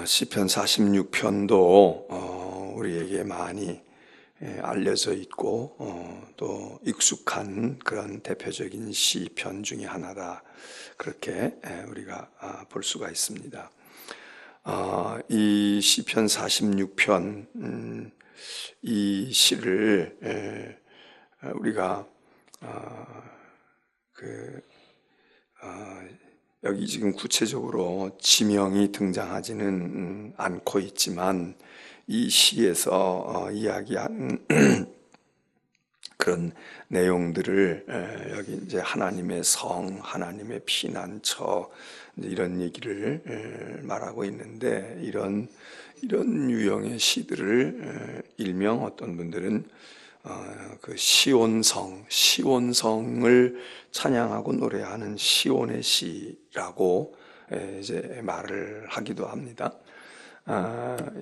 시편 46편도 우리에게 많이 알려져 있고 또 익숙한 그런 대표적인 시편 중에 하나다, 그렇게 우리가 볼 수가 있습니다. 이 시편 46편 이 시를 우리가 여기 지금 구체적으로 지명이 등장하지는 않고 있지만 이 시에서 이야기한 그런 내용들을 여기 이제 하나님의 성, 하나님의 피난처, 이런 얘기를 말하고 있는데, 이런 유형의 시들을 일명 어떤 분들은 그 시온성을 찬양하고 노래하는 시온의 시라고 이제 말을 하기도 합니다.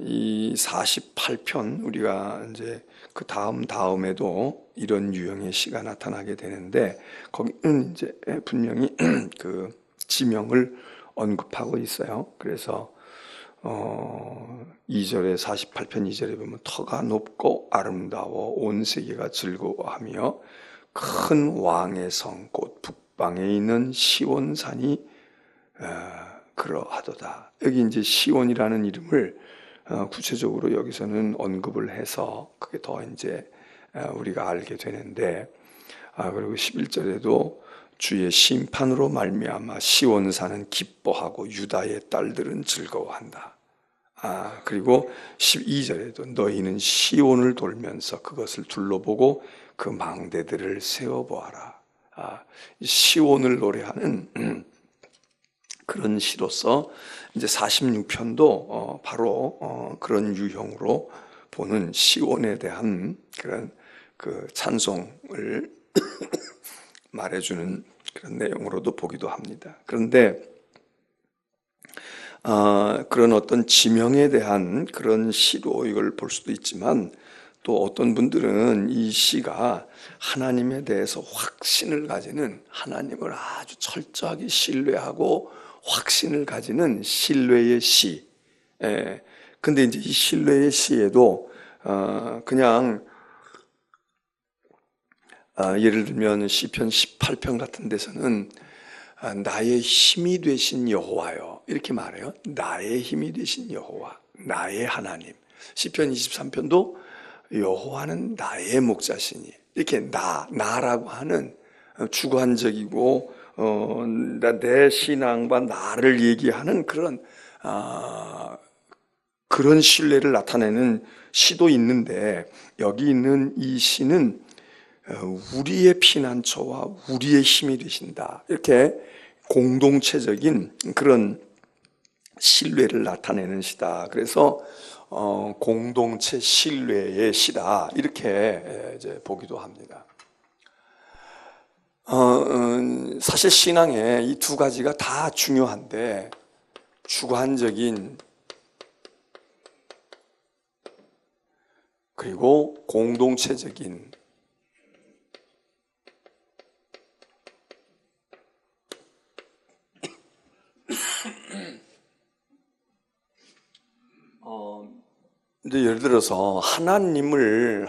이 48편, 우리가 이제 그 다음에도 이런 유형의 시가 나타나게 되는데, 거기는 이제 분명히 그 지명을 언급하고 있어요. 그래서 2절에 48편 2절에 보면 터가 높고 아름다워 온 세계가 즐거워하며 큰 왕의 성 곧 북방에 있는 시온산이 그러하도다. 여기 이제 시온이라는 이름을 구체적으로 여기서는 언급을 해서 그게 더 이제 우리가 알게 되는데, 그리고 11절에도 주의 심판으로 말미암아 시온산은 기뻐하고 유다의 딸들은 즐거워한다. 그리고 12절에도 너희는 시온을 돌면서 그것을 둘러보고 그 망대들을 세워보아라. 시온을 노래하는 그런 시로서 이제 46편도 바로 그런 유형으로 보는 시온에 대한 그런 그 찬송을 말해주는 그런 내용으로도 보기도 합니다. 그런데 그런 어떤 지명에 대한 그런 시로 이걸 볼 수도 있지만, 또 어떤 분들은 이 시가 하나님에 대해서 확신을 가지는, 하나님을 아주 철저하게 신뢰하고 확신을 가지는 신뢰의 시. 근데 이제 이 신뢰의 시에도 그냥 예를 들면 시편 18편 같은 데서는 나의 힘이 되신 여호와요, 이렇게 말해요. 나의 힘이 되신 여호와, 나의 하나님. 시편 23편도 여호와는 나의 목자시니, 이렇게 나라고 하는 주관적이고 내 신앙과 나를 얘기하는 그런 신뢰를 나타내는 시도 있는데, 여기 있는 이 시는 우리의 피난처와 우리의 힘이 되신다, 이렇게 공동체적인 그런 신뢰를 나타내는 시다. 그래서 공동체 신뢰의 시다, 이렇게 이제 보기도 합니다. 사실 신앙에 이 두 가지가 다 중요한데, 주관적인 그리고 공동체적인, 근데 예를 들어서 하나님에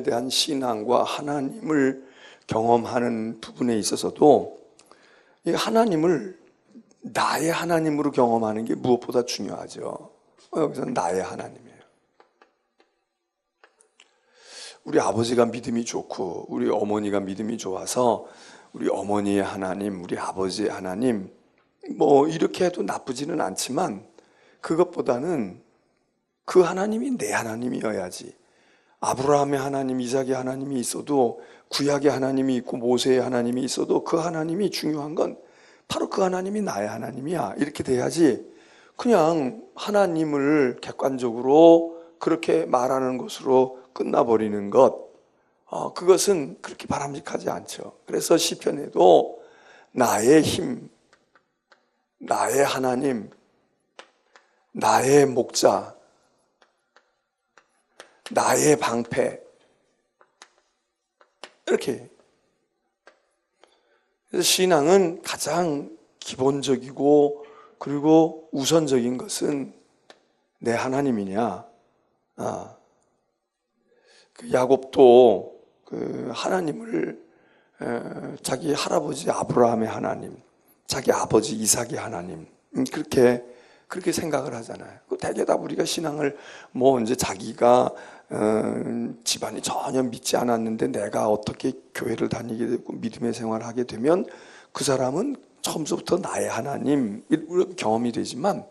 대한 신앙과 하나님을 경험하는 부분에 있어서도 이 하나님을 나의 하나님으로 경험하는 게 무엇보다 중요하죠. 여기서는 나의 하나님이에요. 우리 아버지가 믿음이 좋고 우리 어머니가 믿음이 좋아서 우리 어머니의 하나님, 우리 아버지의 하나님, 뭐 이렇게 해도 나쁘지는 않지만, 그것보다는 그 하나님이 내 하나님이어야지. 아브라함의 하나님, 이삭의 하나님이 있어도, 구약의 하나님이 있고 모세의 하나님이 있어도 그 하나님이 중요한 건 바로 그 하나님이 나의 하나님이야, 이렇게 돼야지. 그냥 하나님을 객관적으로 그렇게 말하는 것으로 끝나버리는 것, 그것은 그렇게 바람직하지 않죠. 그래서 시편에도 나의 힘, 나의 하나님, 나의 목자, 나의 방패, 이렇게. 그래서 신앙은 가장 기본적이고 그리고 우선적인 것은 내 하나님이냐. 그 야곱도 그 하나님을 자기 할아버지 아브라함의 하나님, 자기 아버지 이삭의 하나님, 그렇게 생각을 하잖아요. 대개 다 우리가 신앙을 이제 자기가 집안이 전혀 믿지 않았는데 내가 어떻게 교회를 다니게 되고 믿음의 생활을 하게 되면 그 사람은 처음부터 나의 하나님 이런 경험이 되지만,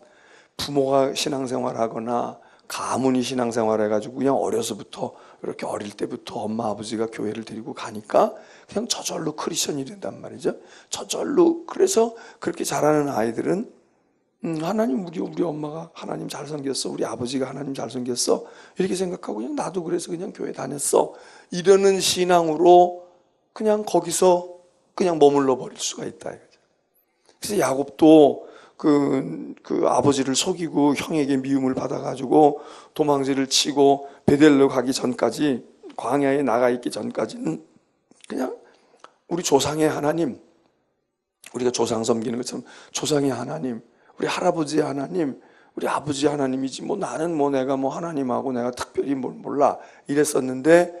부모가 신앙생활하거나 가문이 신앙생활 해가지고 그냥 어려서부터 이렇게 어릴 때부터 엄마 아버지가 교회를 데리고 가니까 그냥 저절로 크리스천이 된단 말이죠. 저절로. 그래서 그렇게 자라는 아이들은 하나님, 우리 엄마가 하나님 잘 섬겼어, 우리 아버지가 하나님 잘 섬겼어, 이렇게 생각하고 그냥 나도 그래서 그냥 교회 다녔어, 이러는 신앙으로 그냥 거기서 그냥 머물러 버릴 수가 있다 이거죠. 그래서 야곱도 그 아버지를 속이고 형에게 미움을 받아가지고 도망질을 치고 베델로 가기 전까지, 광야에 나가 있기 전까지는 그냥 우리 조상의 하나님, 우리가 조상 섬기는 것처럼 조상의 하나님, 우리 할아버지의 하나님, 우리 아버지의 하나님이지 나는 내가 하나님하고 내가 특별히 뭘 몰라 이랬었는데,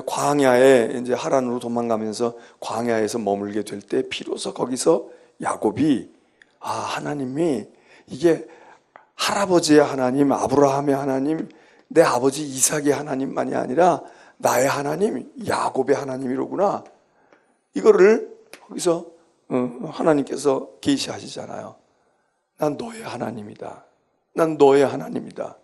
광야에 이제 하란으로 도망가면서 광야에서 머물게 될 때 비로소 거기서 야곱이 하나님이 이게 할아버지의 하나님, 아브라함의 하나님, 내 아버지 이삭의 하나님만이 아니라 나의 하나님, 야곱의 하나님이로구나. 이거를 거기서 하나님께서 계시하시잖아요. 난 너의 하나님이다. 난 너의 하나님이다.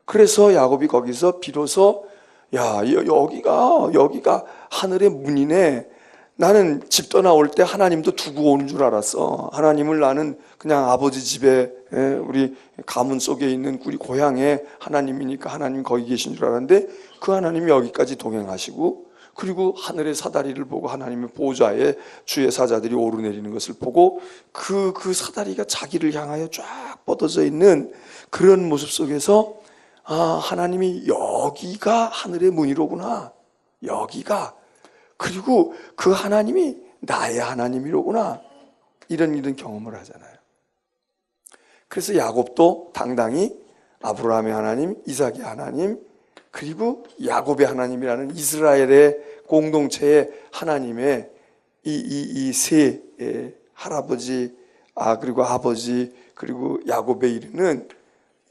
그래서 야곱이 거기서 비로소 여기가 하늘의 문이네. 나는 집 떠나올 때 하나님도 두고 오는 줄 알았어. 하나님을 나는 그냥 아버지 집에, 우리 가문 속에 있는 우리 고향에 하나님이니까 하나님 거기 계신 줄 알았는데, 그 하나님이 여기까지 동행하시고, 그리고 하늘의 사다리를 보고 하나님의 보좌에 주의 사자들이 오르내리는 것을 보고 그 사다리가 자기를 향하여 쫙 뻗어져 있는 그런 모습 속에서 하나님이 여기가 하늘의 문이로구나. 여기가. 그리고 그 하나님이 나의 하나님이로구나. 이런 경험을 하잖아요. 그래서 야곱도 당당히 아브라함의 하나님, 이삭의 하나님, 그리고 야곱의 하나님이라는 이스라엘의 공동체의 하나님의 이 세 할아버지, 그리고 아버지, 그리고 야곱에 이르는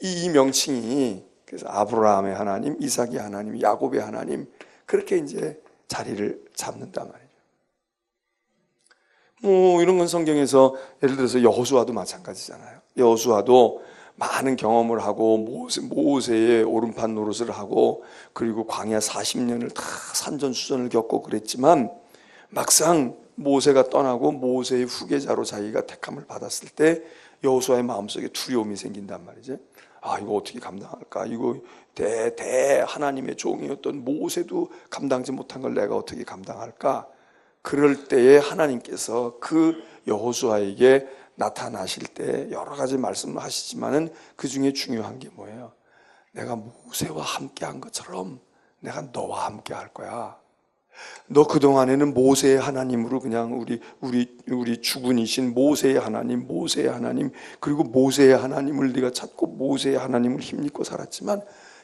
이 명칭이, 그래서 아브라함의 하나님, 이삭의 하나님, 야곱의 하나님, 그렇게 이제 자리를 잡는단 말이죠. 이런 건 성경에서 예를 들어서 여호수아도 마찬가지잖아요. 여호수아도 많은 경험을 하고 모세의 오른판 노릇을 하고 그리고 광야 40년을 다 산전수전을 겪고 그랬지만, 막상 모세가 떠나고 모세의 후계자로 자기가 택함을 받았을 때 여호수아의 마음속에 두려움이 생긴단 말이죠. 이거 어떻게 감당할까? 이거 대 하나님의 종이었던 모세도 감당지 못한 걸 내가 어떻게 감당할까? 그럴 때에 하나님께서 그 여호수아에게 나타나실 때 여러 가지 말씀을 하시지만은 그 중에 중요한 게 뭐예요? 내가 모세와 함께 한 것처럼 내가 너와 함께 할 거야. 너 그동안에는 모세의 하나님으로 그냥 우리 주군이신 모세의 하나님, 그리고 모세의 하나님을 네가 찾고 모세의 하나님을 힘입고 살았지만,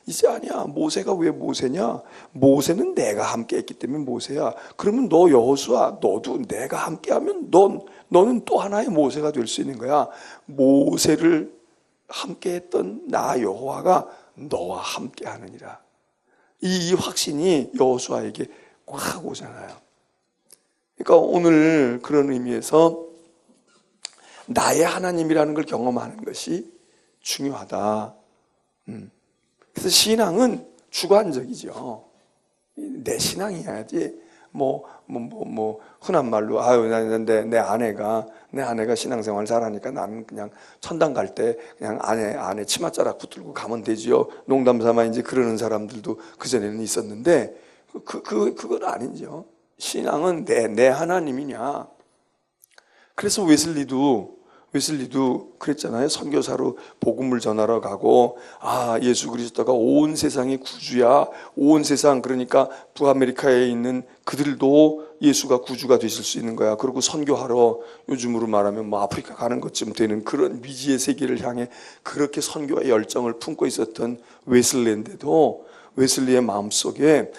이제 아니야. 모세가 왜 모세냐? 모세는 내가 함께 했기 때문에 모세야. 그러면 너 여호수아, 너도 내가 함께 하면 너는 또 하나의 모세가 될 수 있는 거야. 모세를 함께 했던 나 여호와가 너와 함께 하느니라. 이 확신이 여호수아에게 확 오잖아요. 그러니까 오늘 그런 의미에서 나의 하나님이라는 걸 경험하는 것이 중요하다. 그래서 신앙은 주관적이죠. 내 신앙이야지. 흔한 말로 내 아내가 신앙생활 잘하니까 나는 그냥 천당 갈 때 그냥 아내 치맛자락 붙들고 가면 되지요. 농담 삼아 이제 그러는 사람들도 그전에는 있었는데, 그건 아니죠. 신앙은 내 하나님이냐. 그래서 웨슬리도 웨슬리도 그랬잖아요. 선교사로 복음을 전하러 가고, 예수 그리스도가 온 세상의 구주야. 온 세상, 그러니까 북아메리카에 있는 그들도 예수가 구주가 되실 수 있는 거야. 그리고 선교하러, 요즘으로 말하면 뭐 아프리카 가는 것쯤 되는 그런 미지의 세계를 향해 그렇게 선교의 열정을 품고 있었던 웨슬리인데도, 웨슬리의 마음속에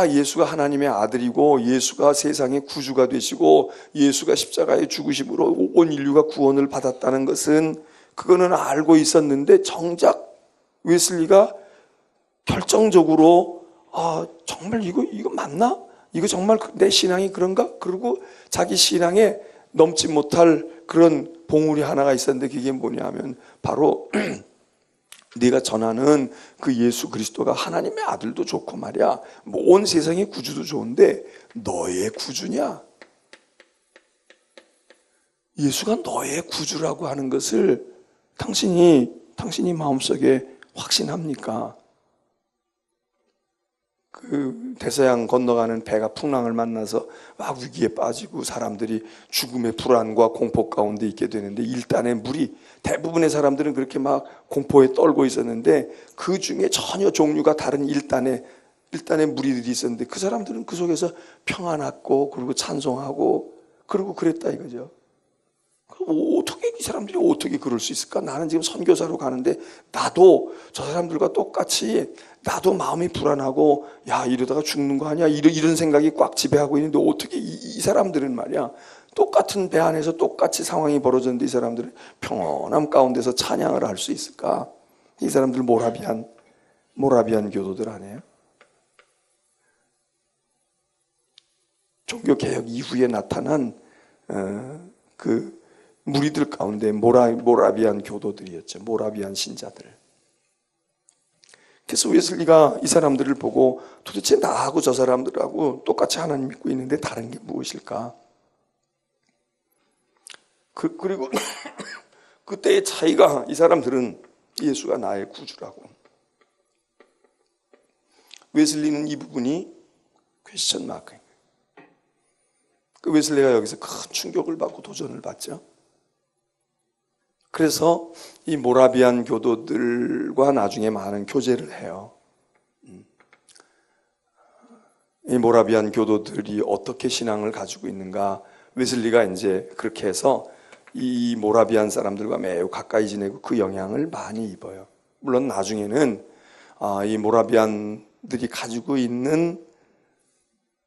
예수가 하나님의 아들이고 예수가 세상의 구주가 되시고 예수가 십자가의 죽으심으로 온 인류가 구원을 받았다는 것은, 그거는 알고 있었는데, 정작 웨슬리가 결정적으로 정말 이거 맞나? 이거 정말 내 신앙이 그런가? 그리고 자기 신앙에 넘지 못할 그런 봉우리 하나가 있었는데, 그게 뭐냐면 바로 네가 전하는 그 예수 그리스도가 하나님의 아들도 좋고 말이야, 뭐 온 세상의 구주도 좋은데 너의 구주냐? 예수가 너의 구주라고 하는 것을 당신이 마음속에 확신합니까? 그 대서양 건너가는 배가 풍랑을 만나서 막 위기에 빠지고 사람들이 죽음의 불안과 공포 가운데 있게 되는데, 일단의 물이, 대부분의 사람들은 그렇게 막 공포에 떨고 있었는데 그 중에 전혀 종류가 다른 일단의 무리들이 있었는데, 그 사람들은 그 속에서 평안했고, 그리고 찬송하고, 그리고 그랬다 이거죠. 어떻게 이 사람들이 어떻게 그럴 수 있을까? 나는 지금 선교사로 가는데 나도 저 사람들과 똑같이 나도 마음이 불안하고, 이러다가 죽는 거 아니야? 이런 생각이 꽉 지배하고 있는데 어떻게 이 사람들은 말이야, 똑같은 배 안에서 똑같이 상황이 벌어졌는데 이 사람들은 평온함 가운데서 찬양을 할 수 있을까? 이 사람들 모라비안 교도들 아니에요? 종교개혁 이후에 나타난 그 무리들 가운데 모라비안 교도들이었죠. 모라비안 신자들. 그래서 웨슬리가 이 사람들을 보고 도대체 나하고 저 사람들하고 똑같이 하나님 믿고 있는데 다른 게 무엇일까? 그리고 그때의 차이가, 이 사람들은 예수가 나의 구주라고. 웨슬리는 이 부분이 퀘스천 마크예요. 그 웨슬리가 여기서 큰 충격을 받고 도전을 받죠. 그래서 이 모라비안 교도들과 나중에 많은 교제를 해요. 이 모라비안 교도들이 어떻게 신앙을 가지고 있는가, 웨슬리가 이제 그렇게 해서 이 모라비안 사람들과 매우 가까이 지내고 그 영향을 많이 입어요. 물론 나중에는 이 모라비안들이 가지고 있는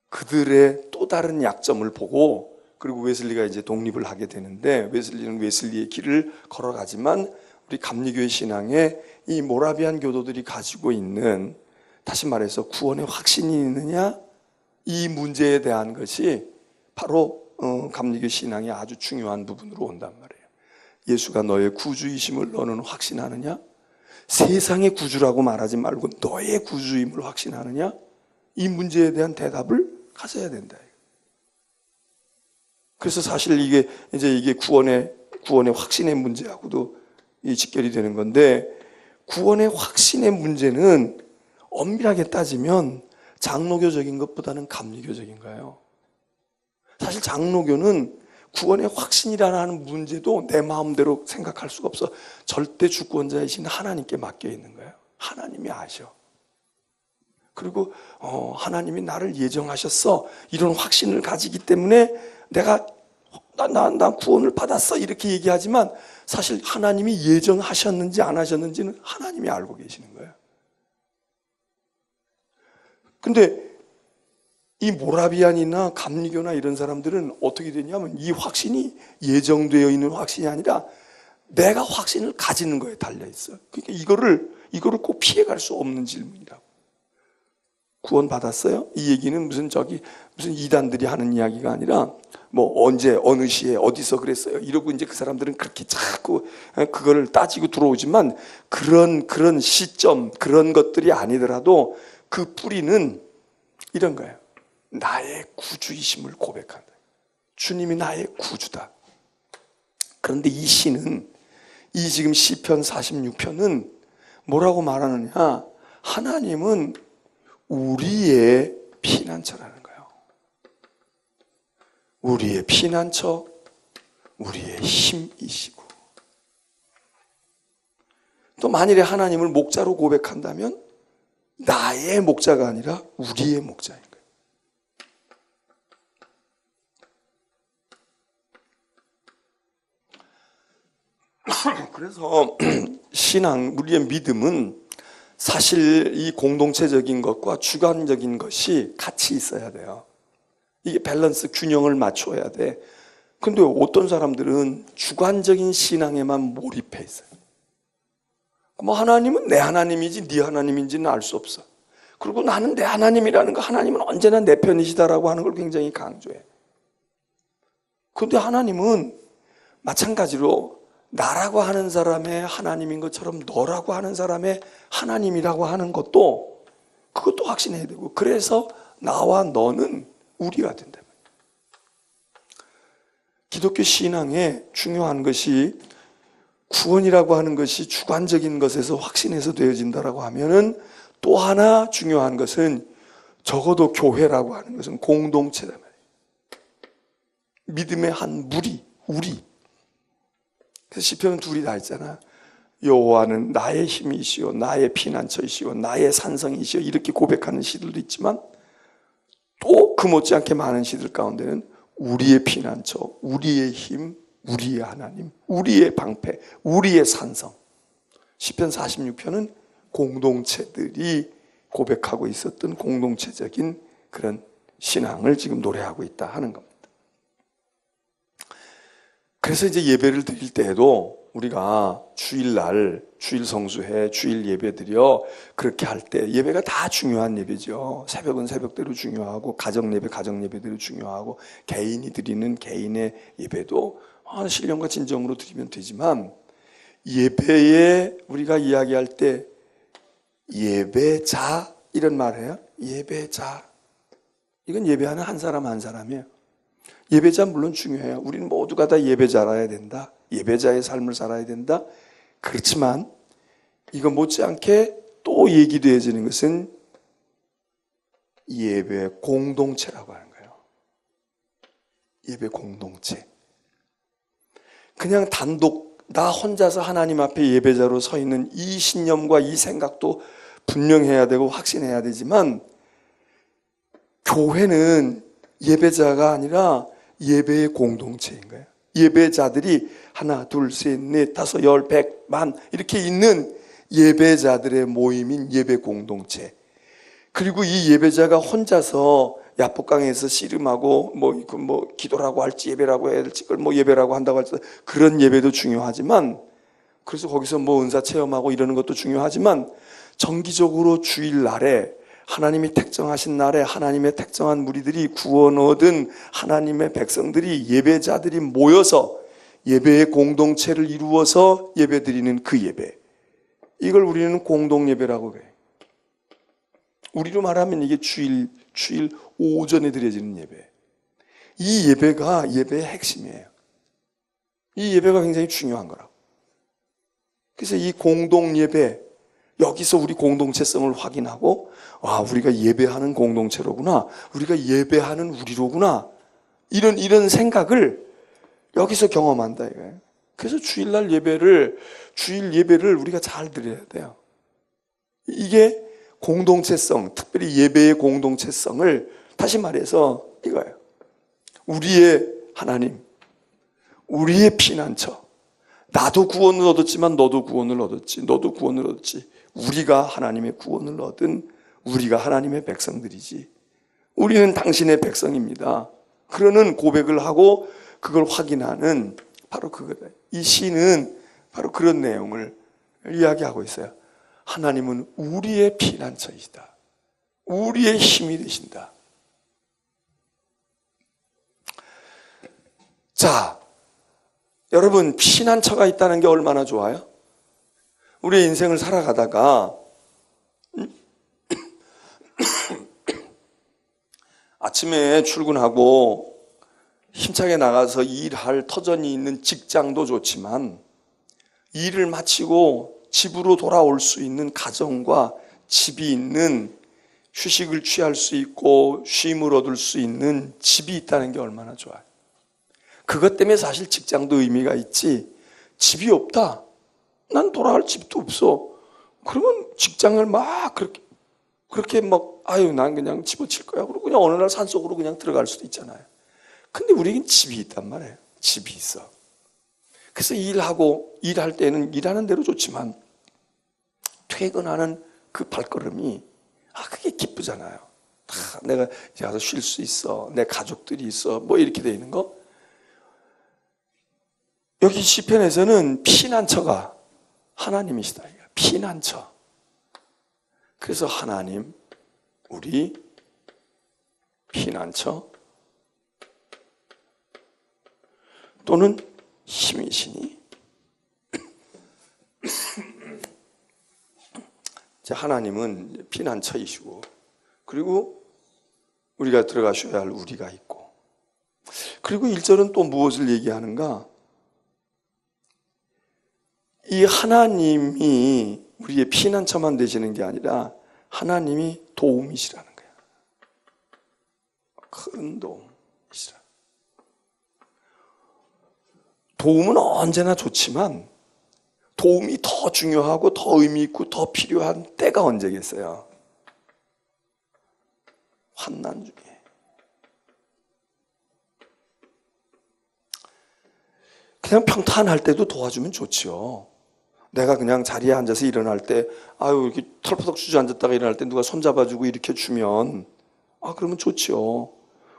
그들의 또 다른 약점을 보고, 그리고 웨슬리가 이제 독립을 하게 되는데, 웨슬리는 웨슬리의 길을 걸어가지만 우리 감리교의 신앙에 이 모라비안 교도들이 가지고 있는, 다시 말해서 구원의 확신이 있느냐, 이 문제에 대한 것이 바로 감리교 신앙의 아주 중요한 부분으로 온단 말이에요. 예수가 너의 구주이심을 너는 확신하느냐? 세상의 구주라고 말하지 말고 너의 구주임을 확신하느냐? 이 문제에 대한 대답을 가져야 된다. 그래서 사실 이게 구원의 확신의 문제하고도 이 직결이 되는 건데, 구원의 확신의 문제는 엄밀하게 따지면 장로교적인 것보다는 감리교적인 거예요. 사실 장로교는 구원의 확신이라는 문제도 내 마음대로 생각할 수가 없어. 절대 주권자이신 하나님께 맡겨 있는 거예요. 하나님이 아셔. 그리고 하나님이 나를 예정하셨어, 이런 확신을 가지기 때문에 내가 난 구원을 받았어 이렇게 얘기하지만, 사실 하나님이 예정하셨는지 안 하셨는지는 하나님이 알고 계시는 거예요. 근데 이 모라비안이나 감리교나 이런 사람들은 어떻게 되냐면, 이 확신이 예정되어 있는 확신이 아니라 내가 확신을 가지는 거에 달려 있어요. 그러니까 이거를 꼭 피해갈 수 없는 질문이라고. 구원 받았어요? 이 얘기는 무슨 이단들이 하는 이야기가 아니라, 뭐 언제 어느 시에 어디서 그랬어요 이러고 이제 그 사람들은 그렇게 자꾸 그거를 따지고 들어오지만, 그런 시점, 그런 것들이 아니더라도 그 뿌리는 이런 거예요. 나의 구주이심을 고백한다. 주님이 나의 구주다. 그런데 이 시는, 이 지금 시편 46편은 뭐라고 말하느냐, 하나님은 우리의 피난처라는 거예요. 우리의 피난처, 우리의 힘이시고, 또 만일에 하나님을 목자로 고백한다면 나의 목자가 아니라 우리의 목자인 거예요. 그래서 신앙, 우리의 믿음은 사실 이 공동체적인 것과 주관적인 것이 같이 있어야 돼요. 이게 밸런스, 균형을 맞춰야 돼. 근데 어떤 사람들은 주관적인 신앙에만 몰입해 있어요. 뭐 하나님은 내 하나님이지 네 하나님인지는 알 수 없어. 그리고 나는 내 하나님이라는 거, 하나님은 언제나 내 편이시다라고 하는 걸 굉장히 강조해. 그런데 하나님은 마찬가지로 나라고 하는 사람의 하나님인 것처럼 너라고 하는 사람의 하나님이라고 하는 것도, 그것도 확신해야 되고, 그래서 나와 너는 우리가 된다. 기독교 신앙에 중요한 것이, 구원이라고 하는 것이 주관적인 것에서 확신해서 되어진다라고 하면은, 또 하나 중요한 것은 적어도 교회라고 하는 것은 공동체다 말이에요. 믿음의 한 무리, 우리. 그래서 시편 둘이 다 있잖아. 여호와는 나의 힘이시오, 나의 피난처이시오, 나의 산성이시오, 이렇게 고백하는 시들도 있지만, 또 그 못지않게 많은 시들 가운데는 우리의 피난처, 우리의 힘, 우리의 하나님, 우리의 방패, 우리의 산성. 시편 46편은 공동체들이 고백하고 있었던 공동체적인 그런 신앙을 지금 노래하고 있다 하는 겁니다. 그래서 이제 예배를 드릴 때에도 우리가 주일날, 주일 성수회, 주일 예배 드려 그렇게 할 때, 예배가 다 중요한 예배죠. 새벽은 새벽대로 중요하고, 가정 예배, 가정 예배대로 중요하고, 개인이 드리는 개인의 예배도 신령과 진정으로 드리면 되지만, 예배에 우리가 이야기할 때 예배자 이런 말 해요. 예배자. 이건 예배하는 한 사람 한 사람이에요. 예배자 물론 중요해요. 우리는 모두가 다 예배자라야 된다. 예배자의 삶을 살아야 된다. 그렇지만 이거 못지않게 또 얘기되어지는 것은 예배 공동체라고 하는 거예요. 예배 공동체. 그냥 단독 나 혼자서 하나님 앞에 예배자로 서 있는 이 신념과 이 생각도 분명해야 되고 확신해야 되지만, 교회는 예배자가 아니라 예배의 공동체인 거예요. 예배자들이 하나, 둘, 셋, 넷, 다섯, 열, 백, 만 이렇게 있는 예배자들의 모임인 예배 공동체. 그리고 이 예배자가 혼자서 야복강에서 씨름하고 뭐 기도라고 할지 예배라고 해야 될지, 그걸 뭐 예배라고 한다고 할지, 그런 예배도 중요하지만, 그래서 거기서 뭐 은사 체험하고 이러는 것도 중요하지만, 정기적으로 주일날에 하나님이 택정하신 날에 하나님의 택정한 무리들이, 구원 얻은 하나님의 백성들이, 예배자들이 모여서 예배의 공동체를 이루어서 예배드리는 그 예배, 이걸 우리는 공동예배라고 그래요. 우리로 말하면 이게 주일 오전에 드려지는 예배. 이 예배가 예배의 핵심이에요. 이 예배가 굉장히 중요한 거라고. 그래서 이 공동예배, 여기서 우리 공동체성을 확인하고, 우리가 예배하는 공동체로구나, 우리가 예배하는 우리로구나, 이런 생각을 여기서 경험한다 이거예요. 그래서 주일 예배를 우리가 잘 드려야 돼요. 이게 공동체성, 특별히 예배의 공동체성을, 다시 말해서 이거예요. 우리의 하나님, 우리의 피난처. 나도 구원을 얻었지만 너도 구원을 얻었지, 너도 구원을 얻었지. 우리가 하나님의 구원을 얻은, 우리가 하나님의 백성들이지. 우리는 당신의 백성입니다. 그러는 고백을 하고 그걸 확인하는 바로 그거다. 이 시는 바로 그런 내용을 이야기하고 있어요. 하나님은 우리의 피난처이시다. 우리의 힘이 되신다. 자, 여러분, 피난처가 있다는 게 얼마나 좋아요? 우리의 인생을 살아가다가 아침에 출근하고 힘차게 나가서 일할 터전이 있는 직장도 좋지만, 일을 마치고 집으로 돌아올 수 있는 가정과 집이 있는, 휴식을 취할 수 있고 쉼을 얻을 수 있는 집이 있다는 게 얼마나 좋아요. 그것 때문에 사실 직장도 의미가 있지. 집이 없다. 난 돌아갈 집도 없어. 그러면 직장을 막 그렇게 막, 아유, 난 그냥 집어칠 거야. 그러고 그냥 어느 날 산속으로 그냥 들어갈 수도 있잖아요. 근데 우리에겐 집이 있단 말이에요. 집이 있어. 그래서 일할 때는 일하는 대로 좋지만, 퇴근하는 그 발걸음이, 그게 기쁘잖아요. 내가 이제 가서 쉴 수 있어. 내 가족들이 있어. 뭐 이렇게 돼 있는 거. 여기 시편에서는 피난처가 하나님이시다. 피난처. 그래서 하나님, 우리 피난처 또는 힘이시니. 하나님은 피난처이시고, 그리고 우리가 들어가셔야 할 우리가 있고, 그리고 1절은 또 무엇을 얘기하는가? 이 하나님이 우리의 피난처만 되시는 게 아니라 하나님이 도움이시라는 거야. 큰 도움이시라. 도움은 언제나 좋지만 도움이 더 중요하고 더 의미 있고 더 필요한 때가 언제겠어요? 환난 중에. 그냥 평탄할 때도 도와주면 좋지요. 내가 그냥 자리에 앉아서 일어날 때, 이렇게 털퍼덕 주저앉았다가 일어날 때 누가 손잡아주고 이렇게 주면, 그러면 좋지요.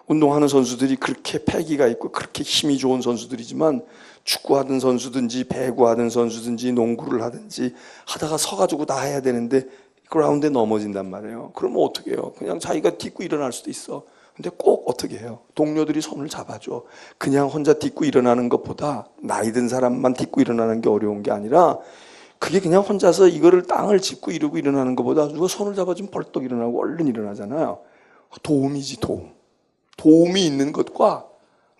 운동하는 선수들이 그렇게 패기가 있고 그렇게 힘이 좋은 선수들이지만, 축구하던 선수든지 배구하던 선수든지 농구를 하든지 하다가 서가지고 다 해야 되는데 그라운드에 넘어진단 말이에요. 그러면 어떻게 해요? 그냥 자기가 딛고 일어날 수도 있어. 근데 꼭 어떻게 해요? 동료들이 손을 잡아줘. 그냥 혼자 딛고 일어나는 것보다 나이 든 사람만 딛고 일어나는 게 어려운 게 아니라, 그게 그냥 혼자서 이거를 땅을 짚고 이러고 일어나는 것보다 누가 손을 잡아주면 벌떡 일어나고 얼른 일어나잖아요. 도움이지, 도움. 도움이 있는 것과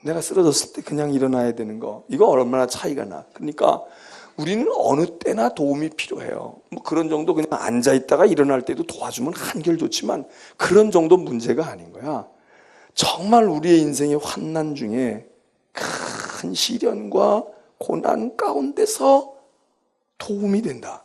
내가 쓰러졌을 때 그냥 일어나야 되는 거, 이거 얼마나 차이가 나. 그러니까 우리는 어느 때나 도움이 필요해요. 뭐 그런 정도, 그냥 앉아있다가 일어날 때도 도와주면 한결 좋지만 그런 정도 문제가 아닌 거야. 정말 우리의 인생의 환난 중에 큰 시련과 고난 가운데서 도움이 된다.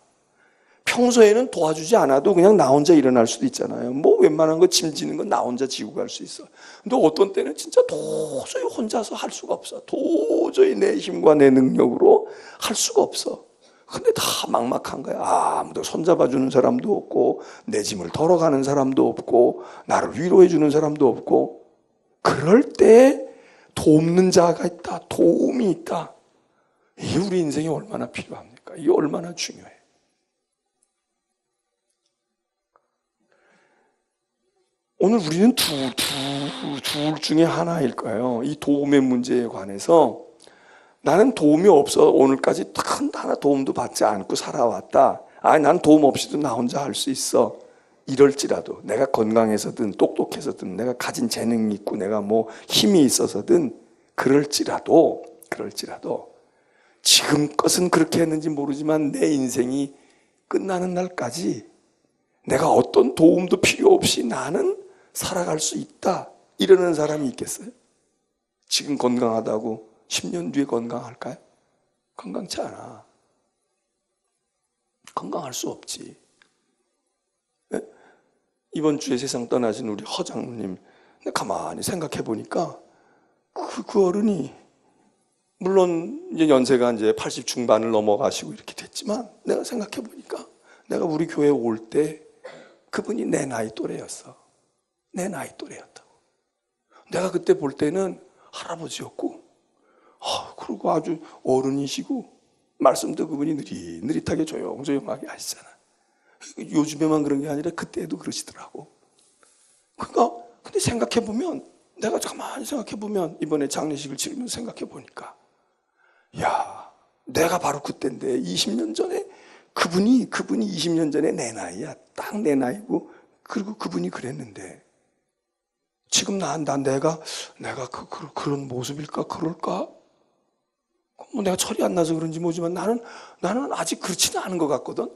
평소에는 도와주지 않아도 그냥 나 혼자 일어날 수도 있잖아요. 뭐 웬만한 거 짐 지는 건 나 혼자 지고 갈 수 있어. 근데 어떤 때는 진짜 도저히 혼자서 할 수가 없어. 도저히 내 힘과 내 능력으로 할 수가 없어. 근데 다 막막한 거야. 아무도 손잡아주는 사람도 없고, 내 짐을 덜어가는 사람도 없고, 나를 위로해주는 사람도 없고, 그럴 때 돕는 자가 있다. 도움이 있다. 이게 우리 인생에 얼마나 필요합니까? 이게 얼마나 중요해. 오늘 우리는 둘 중에 하나일 거예요. 이 도움의 문제에 관해서 나는 도움이 없어 오늘까지 하나 도움도 받지 않고 살아왔다. 난 도움 없이도 나 혼자 할 수 있어. 이럴지라도, 내가 건강해서든 똑똑해서든 내가 가진 재능이 있고 내가 뭐 힘이 있어서든 그럴지라도 지금껏은 그렇게 했는지 모르지만 내 인생이 끝나는 날까지 내가 어떤 도움도 필요 없이 나는 살아갈 수 있다, 이러는 사람이 있겠어요? 지금 건강하다고 10년 뒤에 건강할까요? 건강치 않아. 건강할 수 없지. 네? 이번 주에 세상 떠나신 우리 허 장로님, 가만히 생각해 보니까 그 어른이 물론 이제 연세가 이제 80 중반을 넘어가시고 이렇게 됐지만, 내가 생각해 보니까 내가 우리 교회 올 때 그분이 내 나이 또래였어. 내 나이 또래였다고. 내가 그때 볼 때는 할아버지였고, 그리고 아주 어른이시고, 말씀도 그분이 느릿하게 조용조용하게 하시잖아. 요즘에만 그런 게 아니라 그때도 그러시더라고. 그러니까 근데 생각해보면, 내가 가만히 생각해보면, 이번에 장례식을 치르면서 생각해보니까, 야, 내가 바로 그때인데 20년 전에 그분이 20년 전에 내 나이야. 딱 내 나이고, 그리고 그분이 그랬는데 지금 내가 그런 모습일까? 그럴까? 뭐 내가 철이 안 나서 그런지 모르지만 나는 아직 그렇지는 않은 것 같거든.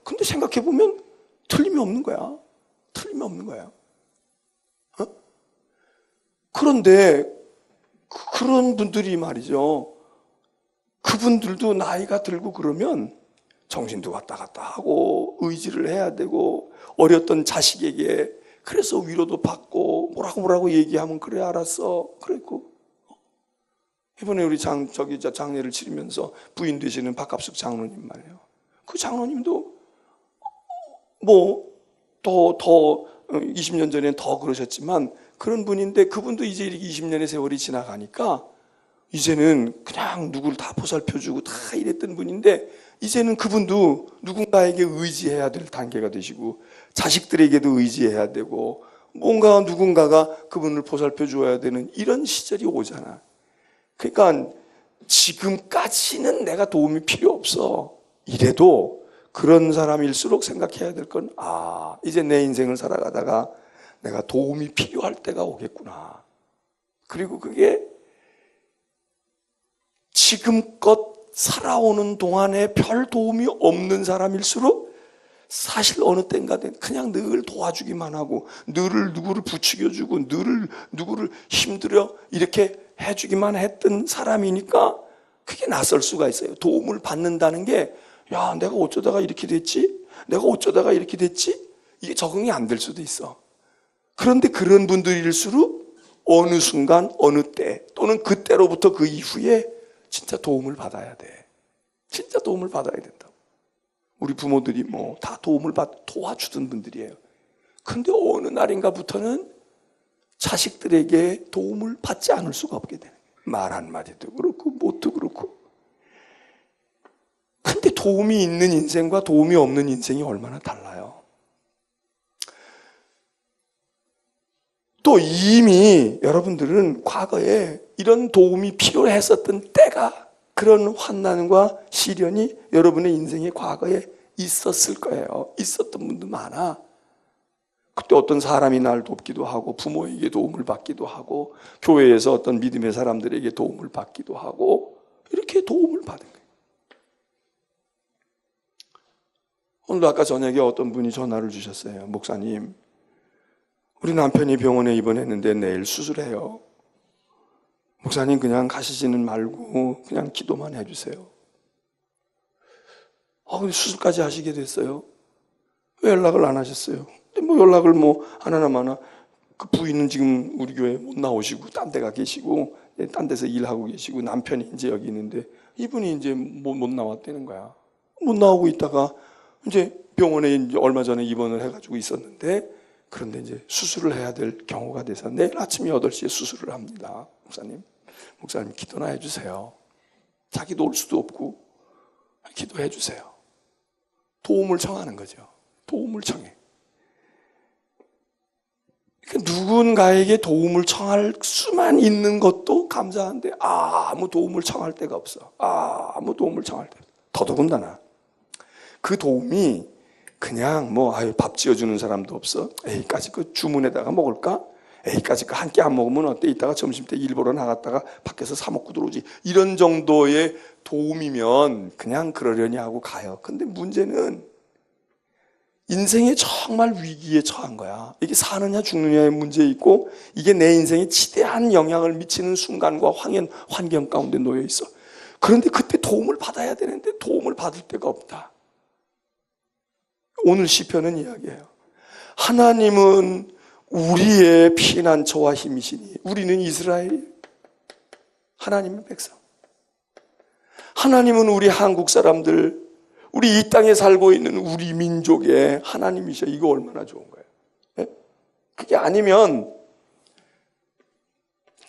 근데 생각해 보면 틀림이 없는 거야. 틀림이 없는 거야. 그런데 그런 분들이 말이죠. 그분들도 나이가 들고 그러면 정신도 왔다 갔다 하고 의지를 해야 되고 어렸던 자식에게 그래서 위로도 받고 뭐라고 얘기하면 그래 알았어 그랬고 이번에 우리 장례를 치르면서 부인 되시는 박갑숙 장로님 말이에요. 그 장로님도 뭐 더 20년 전엔 더 그러셨지만 그런 분인데 그분도 이제 이렇게 20년의 세월이 지나가니까 이제는 그냥 누구를 다 보살펴주고 다 이랬던 분인데 이제는 그분도 누군가에게 의지해야 될 단계가 되시고 자식들에게도 의지해야 되고 뭔가 누군가가 그분을 보살펴 줘야 되는 이런 시절이 오잖아. 그러니까 지금까지는 내가 도움이 필요 없어. 이래도 그런 사람일수록 생각해야 될 건 이제 내 인생을 살아가다가 내가 도움이 필요할 때가 오겠구나. 그리고 그게 지금껏 살아오는 동안에 별 도움이 없는 사람일수록 사실 어느 때인가 그냥 늘 도와주기만 하고 늘 누구를 부추겨주고 늘 누구를 힘들여 이렇게 해주기만 했던 사람이니까 그게 낯설 수가 있어요. 도움을 받는다는 게 야, 내가 어쩌다가 이렇게 됐지? 내가 어쩌다가 이렇게 됐지? 이게 적응이 안 될 수도 있어. 그런데 그런 분들일수록 어느 순간 어느 때 또는 그때로부터 그 이후에 진짜 도움을 받아야 돼. 진짜 도움을 받아야 된다고. 우리 부모들이 뭐 다 도와주던 분들이에요. 근데 어느 날인가부터는 자식들에게 도움을 받지 않을 수가 없게 되는 거예요. 말 한마디도 그렇고 뭣도 그렇고. 근데 도움이 있는 인생과 도움이 없는 인생이 얼마나 달라요. 또 이미 여러분들은 과거에 이런 도움이 필요했었던 때가 그런 환난과 시련이 여러분의 인생의 과거에 있었을 거예요. 있었던 분도 많아. 그때 어떤 사람이 날 돕기도 하고 부모에게 도움을 받기도 하고 교회에서 어떤 믿음의 사람들에게 도움을 받기도 하고 이렇게 도움을 받은 거예요. 오늘도 아까 저녁에 어떤 분이 전화를 주셨어요. 목사님, 우리 남편이 병원에 입원했는데 내일 수술해요. 목사님 그냥 가시지는 말고 그냥 기도만 해주세요. 근데 수술까지 하시게 됐어요. 왜 연락을 안 하셨어요? 근데 뭐 연락을 안 하나 마나 그 부인은 지금 우리 교회 못 나오시고 딴 데가 계시고 딴 데서 일하고 계시고 남편이 이제 여기 있는데 이분이 이제 못 나왔다는 거야. 못 나오고 있다가 이제 병원에 이제 얼마 전에 입원을 해가지고 있었는데 그런데 이제 수술을 해야 될 경우가 돼서 내일 아침 8시에 수술을 합니다. 목사님 기도나 해주세요. 자기도 올 수도 없고 기도해 주세요. 도움을 청하는 거죠. 도움을 청해. 그러니까 누군가에게 도움을 청할 수만 있는 것도 감사한데 아무 도움을 청할 데가 없어. 아무 도움을 청할 데가 없어. 더더군다나 그 도움이 그냥 밥 지어주는 사람도 없어. 에이까지 그 주문에다가 먹을까? 에이까지 그 한 끼 안 먹으면 어때? 이따가 점심때 일 보러 나갔다가 밖에서 사 먹고 들어오지. 이런 정도의 도움이면 그냥 그러려니 하고 가요. 근데 문제는 인생에 정말 위기에 처한 거야. 이게 사느냐 죽느냐의 문제 있고 이게 내 인생에 지대한 영향을 미치는 순간과 환경 가운데 놓여 있어. 그런데 그때 도움을 받아야 되는데 도움을 받을 데가 없다. 오늘 시편은 이야기해요. 하나님은 우리의 피난처와 힘이시니 우리는 이스라엘 하나님의 백성. 하나님은 우리 한국 사람들, 우리 이 땅에 살고 있는 우리 민족의 하나님이셔. 이거 얼마나 좋은 거예요. 네? 그게 아니면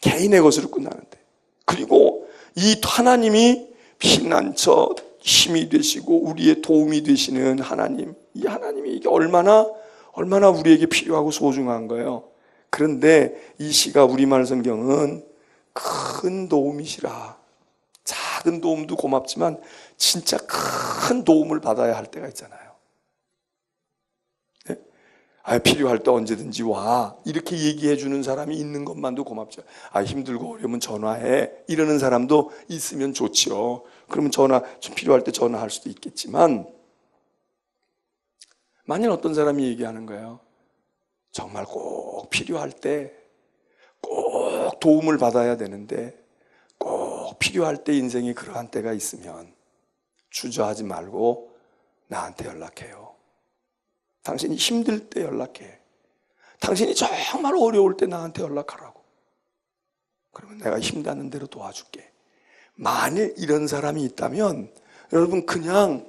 개인의 것으로 끝나는데. 그리고 이 하나님이 피난처 힘이 되시고 우리의 도움이 되시는 하나님, 이 하나님이 이게 얼마나 우리에게 필요하고 소중한 거예요. 그런데 이 시가 우리말 성경은 큰 도움이시라. 작은 도움도 고맙지만 진짜 큰 도움을 받아야 할 때가 있잖아요. 네? 필요할 때 언제든지 와. 이렇게 얘기해 주는 사람이 있는 것만도 고맙죠. 힘들고 어려우면 전화해. 이러는 사람도 있으면 좋죠. 그러면 좀 필요할 때 전화할 수도 있겠지만 만일 어떤 사람이 얘기하는 거예요. 정말 꼭 필요할 때 도움을 받아야 되는데 꼭 필요할 때 인생에 그러한 때가 있으면 주저하지 말고 나한테 연락해요. 당신이 힘들 때 연락해. 당신이 정말 어려울 때 나한테 연락하라고. 그러면 내가 힘닿는 대로 도와줄게. 만일 이런 사람이 있다면 여러분 그냥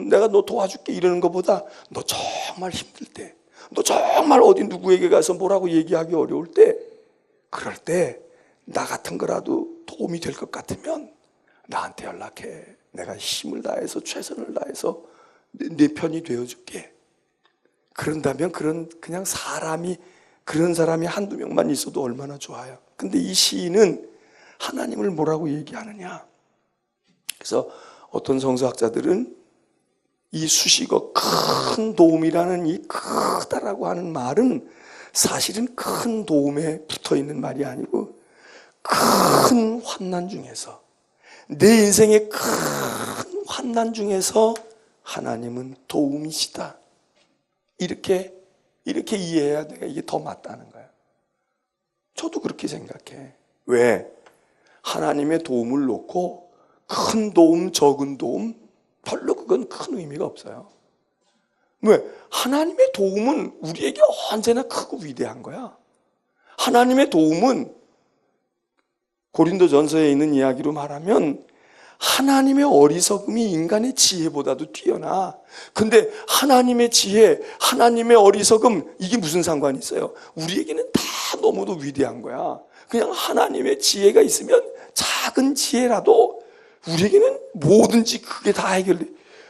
내가 너 도와줄게 이러는 것보다 너 정말 힘들 때, 너 정말 어디 누구에게 가서 뭐라고 얘기하기 어려울 때, 그럴 때 나 같은 거라도 도움이 될 것 같으면 나한테 연락해. 내가 힘을 다해서 최선을 다해서 내 편이 되어줄게. 그런다면 그냥 그런 사람이 한두 명만 있어도 얼마나 좋아요. 근데 이 시인은 하나님을 뭐라고 얘기하느냐. 그래서 어떤 성서학자들은 이 수식어 큰 도움이라는 이 크다라고 하는 말은 사실은 큰 도움에 붙어있는 말이 아니고 큰 환난 중에서, 내 인생의 큰 환난 중에서 하나님은 도움이시다. 이렇게 이해해야 내가 이게 더 맞다는 거야. 저도 그렇게 생각해. 왜? 하나님의 도움을 놓고 큰 도움, 적은 도움, 별로 그건 큰 의미가 없어요. 왜? 하나님의 도움은 우리에게 언제나 크고 위대한 거야. 하나님의 도움은 고린도전서에 있는 이야기로 말하면 하나님의 어리석음이 인간의 지혜보다도 뛰어나. 근데 하나님의 지혜, 하나님의 어리석음, 이게 무슨 상관이 있어요? 우리에게는 다 너무도 위대한 거야. 그냥 하나님의 지혜가 있으면 작은 지혜라도 우리에게는 뭐든지 그게 다 해결돼.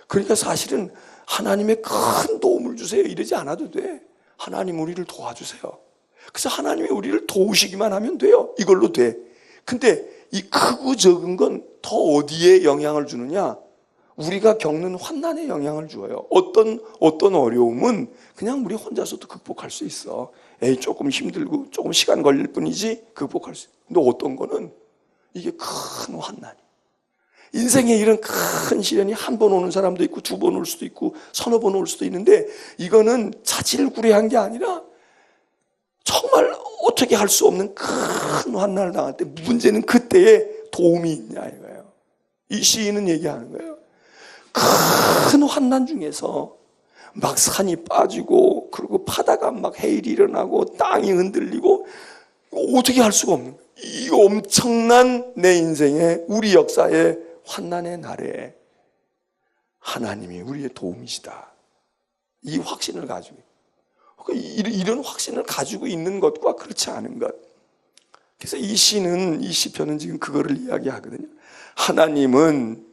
그러니까 사실은 하나님의 큰 도움을 주세요 이러지 않아도 돼. 하나님 우리를 도와주세요. 그래서 하나님이 우리를 도우시기만 하면 돼요. 이걸로 돼. 근데 이 크고 적은 건 더 어디에 영향을 주느냐? 우리가 겪는 환난에 영향을 줘요. 어떤 어려움은 그냥 우리 혼자서도 극복할 수 있어. 조금 힘들고 조금 시간 걸릴 뿐이지 극복할 수 있어. 근데 어떤 거는 이게 큰 환난이. 인생에 이런 큰 시련이 한 번 오는 사람도 있고 두 번 올 수도 있고 서너 번 올 수도 있는데 이거는 자질구레한 게 아니라 정말 어떻게 할 수 없는 큰 환난을 당할 때 문제는 그때에 도움이 있냐 이거예요. 이 시인은 얘기하는 거예요. 큰 환난 중에서 막 산이 빠지고 그리고 바다가 막 해일이 일어나고 땅이 흔들리고 어떻게 할 수가 없는 거예요. 이 엄청난 내 인생의 우리 역사의 환난의 날에 하나님이 우리의 도움이시다. 이 확신을 가지고 이런 확신을 가지고 있는 것과 그렇지 않은 것. 그래서 이 시편은 지금 그거를 이야기하거든요. 하나님은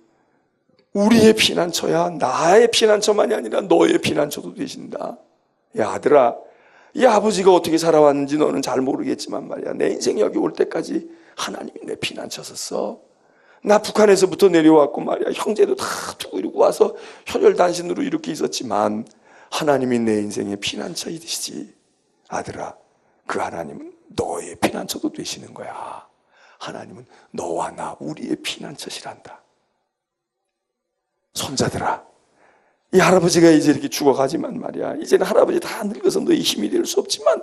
우리의 피난처야. 나의 피난처만이 아니라 너의 피난처도 되신다. 야 아들아, 이 아버지가 어떻게 살아왔는지 너는 잘 모르겠지만 말이야, 내 인생 여기 올 때까지 하나님이 내 피난처였어. 나 북한에서부터 내려왔고 말이야, 형제도 다 두고 이러고 와서 혈혈단신으로 이렇게 있었지만 하나님이 내 인생의 피난처이시지. 아들아, 그 하나님은 너의 피난처도 되시는 거야. 하나님은 너와 나 우리의 피난처시란다. 손자들아, 이 할아버지가 이제 이렇게 죽어가지만 말이야, 이제는 할아버지 다 늙어서 너의 힘이 될 수 없지만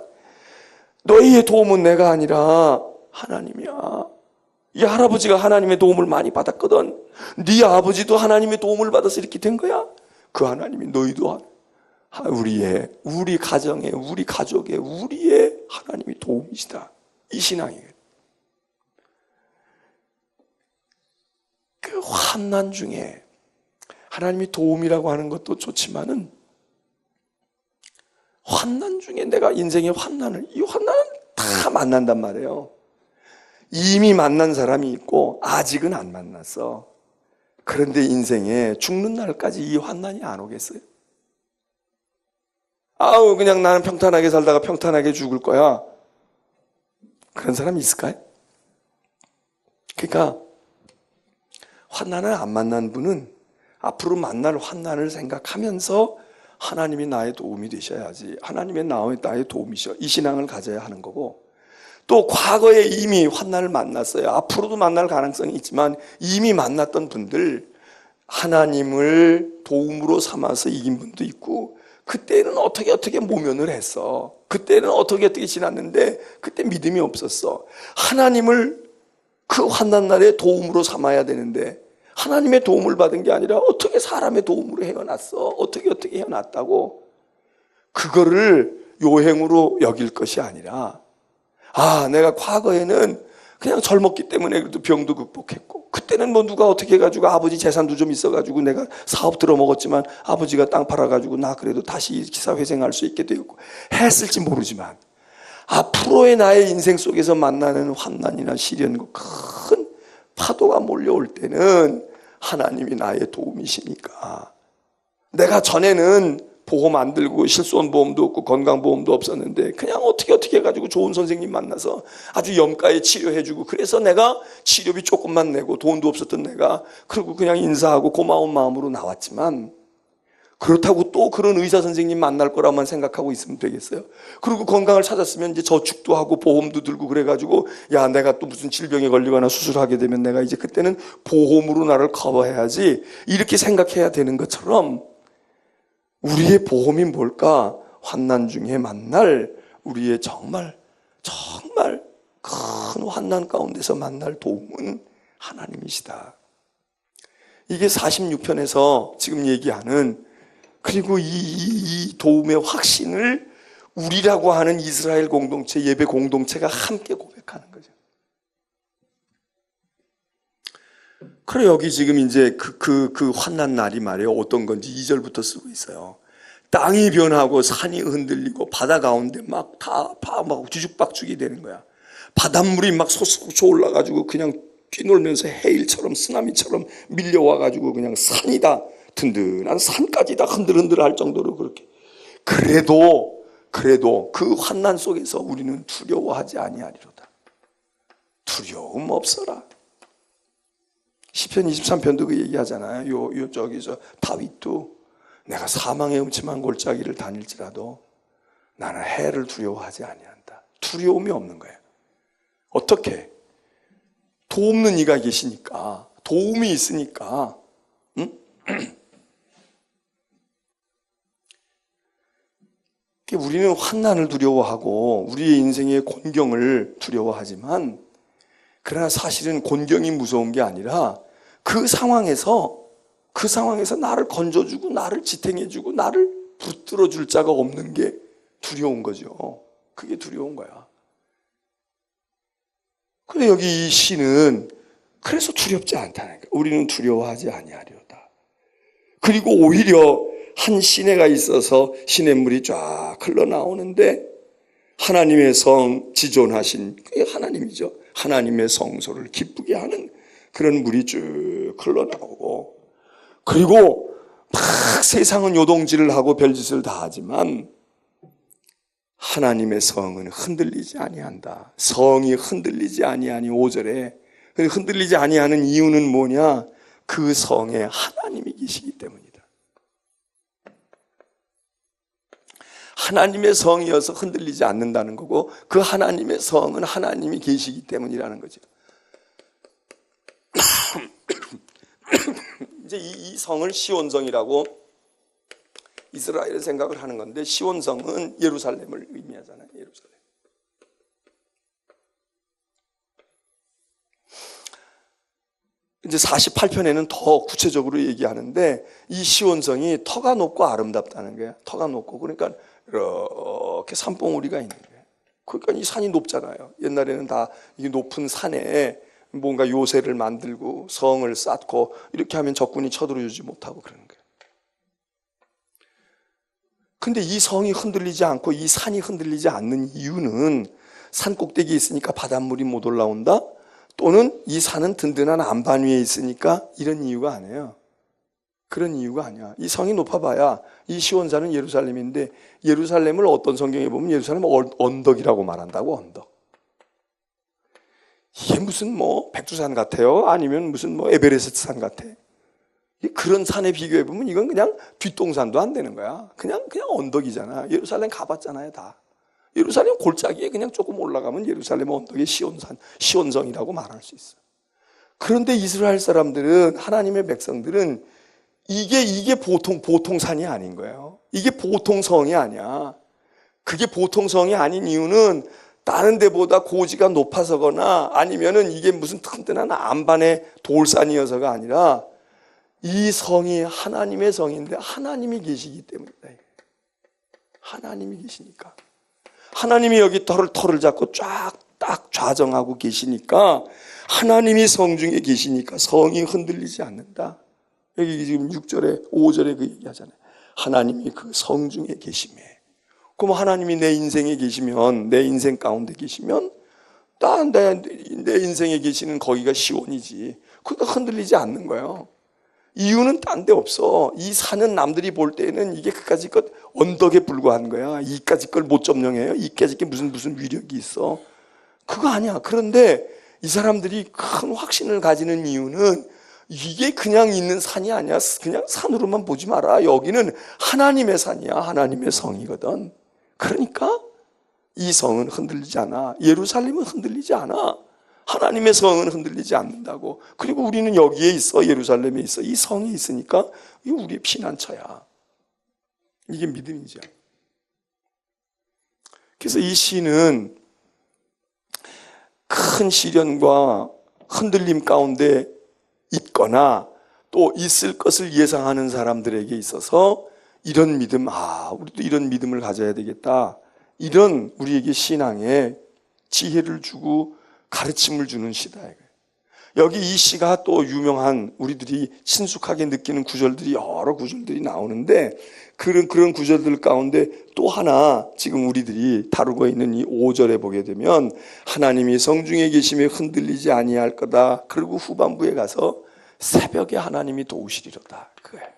너희의 도움은 내가 아니라 하나님이야. 이 할아버지가 하나님의 도움을 많이 받았거든. 네 아버지도 하나님의 도움을 받아서 이렇게 된 거야. 그 하나님이 너희도 우리 가정에, 우리 가족에, 우리의 하나님이 도움이시다. 이 신앙이에요. 그 환난 중에 하나님이 도움이라고 하는 것도 좋지만은 환난 중에 내가 인생의 이 환난은 다 만난단 말이에요. 이미 만난 사람이 있고 아직은 안 만났어. 그런데 인생에 죽는 날까지 이 환난이 안 오겠어요? 아우 그냥 나는 평탄하게 살다가 평탄하게 죽을 거야. 그런 사람이 있을까요? 그러니까 환난을 안 만난 분은 앞으로 만날 환난을 생각하면서 하나님이 나의 도움이 되셔야지. 하나님의 나의 도움이셔. 이 신앙을 가져야 하는 거고, 또 과거에 이미 환난을 만났어요. 앞으로도 만날 가능성이 있지만 이미 만났던 분들, 하나님을 도움으로 삼아서 이긴 분도 있고 그때는 어떻게 모면을 했어. 그때는 어떻게 지났는데 그때 믿음이 없었어. 하나님을 그 환난 날에 도움으로 삼아야 되는데 하나님의 도움을 받은 게 아니라 어떻게 사람의 도움으로 헤어났어. 어떻게 헤어났다고. 그거를 요행으로 여길 것이 아니라 내가 과거에는 그냥 젊었기 때문에 그래도 병도 극복했고 그때는 뭐 누가 어떻게 해가지고 아버지 재산도 좀 있어가지고 내가 사업 들어먹었지만 아버지가 땅 팔아가지고 나 그래도 다시 기사회생할 수 있게 되었고 했을지 모르지만 앞으로의 나의 인생 속에서 만나는 환난이나 시련 큰 파도가 몰려올 때는 하나님이 나의 도움이시니까 내가 전에는 보험 안 들고 실손보험도 없고 건강보험도 없었는데 그냥 어떻게 해가지고 좋은 선생님 만나서 아주 염가에 치료해주고 그래서 내가 치료비 조금만 내고 돈도 없었던 내가 그리고 그냥 인사하고 고마운 마음으로 나왔지만 그렇다고 또 그런 의사 선생님 만날 거라만 생각하고 있으면 되겠어요? 그리고 건강을 찾았으면 이제 저축도 하고 보험도 들고 그래가지고 야 내가 또 무슨 질병에 걸리거나 수술하게 되면 내가 이제 그때는 보험으로 나를 커버해야지 이렇게 생각해야 되는 것처럼 우리의 보험이 뭘까? 환난 중에 만날 우리의 정말 큰 환난 가운데서 만날 도움은 하나님이시다. 이게 46편에서 지금 얘기하는 그리고 이 도움의 확신을 우리라고 하는 이스라엘 공동체, 예배 공동체가 함께 고백하는 거죠. 그래 여기 지금 이제 그 환난 날이 말이에요. 어떤 건지 2절부터 쓰고 있어요. 땅이 변하고 산이 흔들리고 바다 가운데 막 뒤죽박죽이 되는 거야. 바닷물이 막 솟구쳐 올라가지고 그냥 뛰놀면서 해일처럼 쓰나미처럼 밀려와가지고 그냥 산이 다 든든한 산까지 다 흔들흔들 할 정도로 그렇게. 그래도 그 환난 속에서 우리는 두려워하지 아니하리로다. 두려움 없어라. 시편 23편도 그 얘기하잖아요. 저기서 다윗도 내가 사망의 음침한 골짜기를 다닐지라도 나는 해를 두려워하지 아니한다. 두려움이 없는 거예요. 어떻게? 도움는 이가 계시니까, 도움이 있으니까. 응? 우리는 환난을 두려워하고 우리의 인생의 곤경을 두려워하지만 그러나 사실은 곤경이 무서운 게 아니라 그 상황에서 나를 건져주고 나를 지탱해주고 나를 붙들어줄 자가 없는 게 두려운 거죠. 그게 두려운 거야. 근데 여기 이 시는 그래서 두렵지 않다는 거야. 우리는 두려워하지 아니하리로다. 그리고 오히려 한 시내가 있어서 시냇물이 쫙 흘러나오는데 하나님의 성 지존하신 그게 하나님이죠. 하나님의 성소를 기쁘게 하는 그런 물이 쭉 흘러나오고 그리고 막 세상은 요동질을 하고 별짓을 다 하지만 하나님의 성은 흔들리지 아니한다. 성이 흔들리지 아니하니 5절에 흔들리지 아니하는 이유는 뭐냐? 그 성에 하나님이 계시기 때문이다. 하나님의 성이어서 흔들리지 않는다는 거고 그 하나님의 성은 하나님이 계시기 때문이라는 거죠. 이제 이 성을 시온성이라고 이스라엘은 생각을 하는 건데 시온성은 예루살렘을 의미하잖아요. 예루살렘. 이제 48편에는 더 구체적으로 얘기하는데 이 시온성이 터가 높고 아름답다는 거예요. 터가 높고 그러니까 이렇게 산봉우리가 있는 거예요. 그러니까 이 산이 높잖아요. 옛날에는 다 이 높은 산에 뭔가 요새를 만들고 성을 쌓고 이렇게 하면 적군이 쳐들어오지 못하고 그러는 거예요. 근데 이 성이 흔들리지 않고 이 산이 흔들리지 않는 이유는 산 꼭대기에 있으니까 바닷물이 못 올라온다? 또는 이 산은 든든한 안반 위에 있으니까 이런 이유가 아니에요. 그런 이유가 아니야. 이 성이 높아봐야 이 시온산은 예루살렘인데 예루살렘을 어떤 성경에 보면 예루살렘 언덕이라고 말한다고. 언덕. 이게 무슨 뭐 백두산 같아요? 아니면 무슨 뭐 에베레스트 산 같아? 그런 산에 비교해 보면 이건 그냥 뒷동산도 안 되는 거야. 그냥 언덕이잖아. 예루살렘 가봤잖아요, 다. 예루살렘 골짜기에 그냥 조금 올라가면 예루살렘 언덕의 시온성이라고 말할 수 있어. 그런데 이스라엘 사람들은 하나님의 백성들은 이게 보통 산이 아닌 거예요. 이게 보통 성이 아니야. 그게 보통 성이 아닌 이유는 다른 데보다 고지가 높아서거나 아니면은 이게 무슨 튼튼한 안반의 돌산이어서가 아니라 이 성이 하나님의 성인데 하나님이 계시기 때문이다. 하나님이 계시니까. 하나님이 여기 털을 잡고 딱 좌정하고 계시니까 하나님이 성중에 계시니까 성이 흔들리지 않는다. 여기 지금 6절에 5절에 그 얘기하잖아요. 하나님이 그 성중에 계시매. 그럼 하나님이 내 인생에 계시면, 내 인생 가운데 계시면 내 인생에 계시는 거기가 시온이지. 그러니까 흔들리지 않는 거예요. 이유는 딴 데 없어. 이 산은 남들이 볼 때는 이게 그까짓 것 언덕에 불과한 거야. 이까짓 걸 못 점령해요. 이까짓 게 무슨 위력이 있어. 그거 아니야. 그런데 이 사람들이 큰 확신을 가지는 이유는 이게 그냥 있는 산이 아니야. 그냥 산으로만 보지 마라. 여기는 하나님의 산이야. 하나님의 성이거든. 그러니까 이 성은 흔들리지 않아. 예루살렘은 흔들리지 않아. 하나님의 성은 흔들리지 않는다고. 그리고 우리는 여기에 있어. 예루살렘에 있어. 이 성이 있으니까 이게 우리의 피난처야. 이게 믿음이죠. 그래서 이 시는 큰 시련과 흔들림 가운데 있거나 또 있을 것을 예상하는 사람들에게 있어서 이런 믿음, 우리도 이런 믿음을 가져야 되겠다. 이런 우리에게 신앙의 지혜를 주고 가르침을 주는 시다. 여기 이 시가 또 유명한 우리들이 친숙하게 느끼는 구절들이 여러 구절들이 나오는데 그런 구절들 가운데 또 하나 지금 우리들이 다루고 있는 이 5절에 보게 되면 하나님이 성중에 계심에 흔들리지 아니할 거다. 그리고 후반부에 가서 새벽에 하나님이 도우시리로다. 그거예요.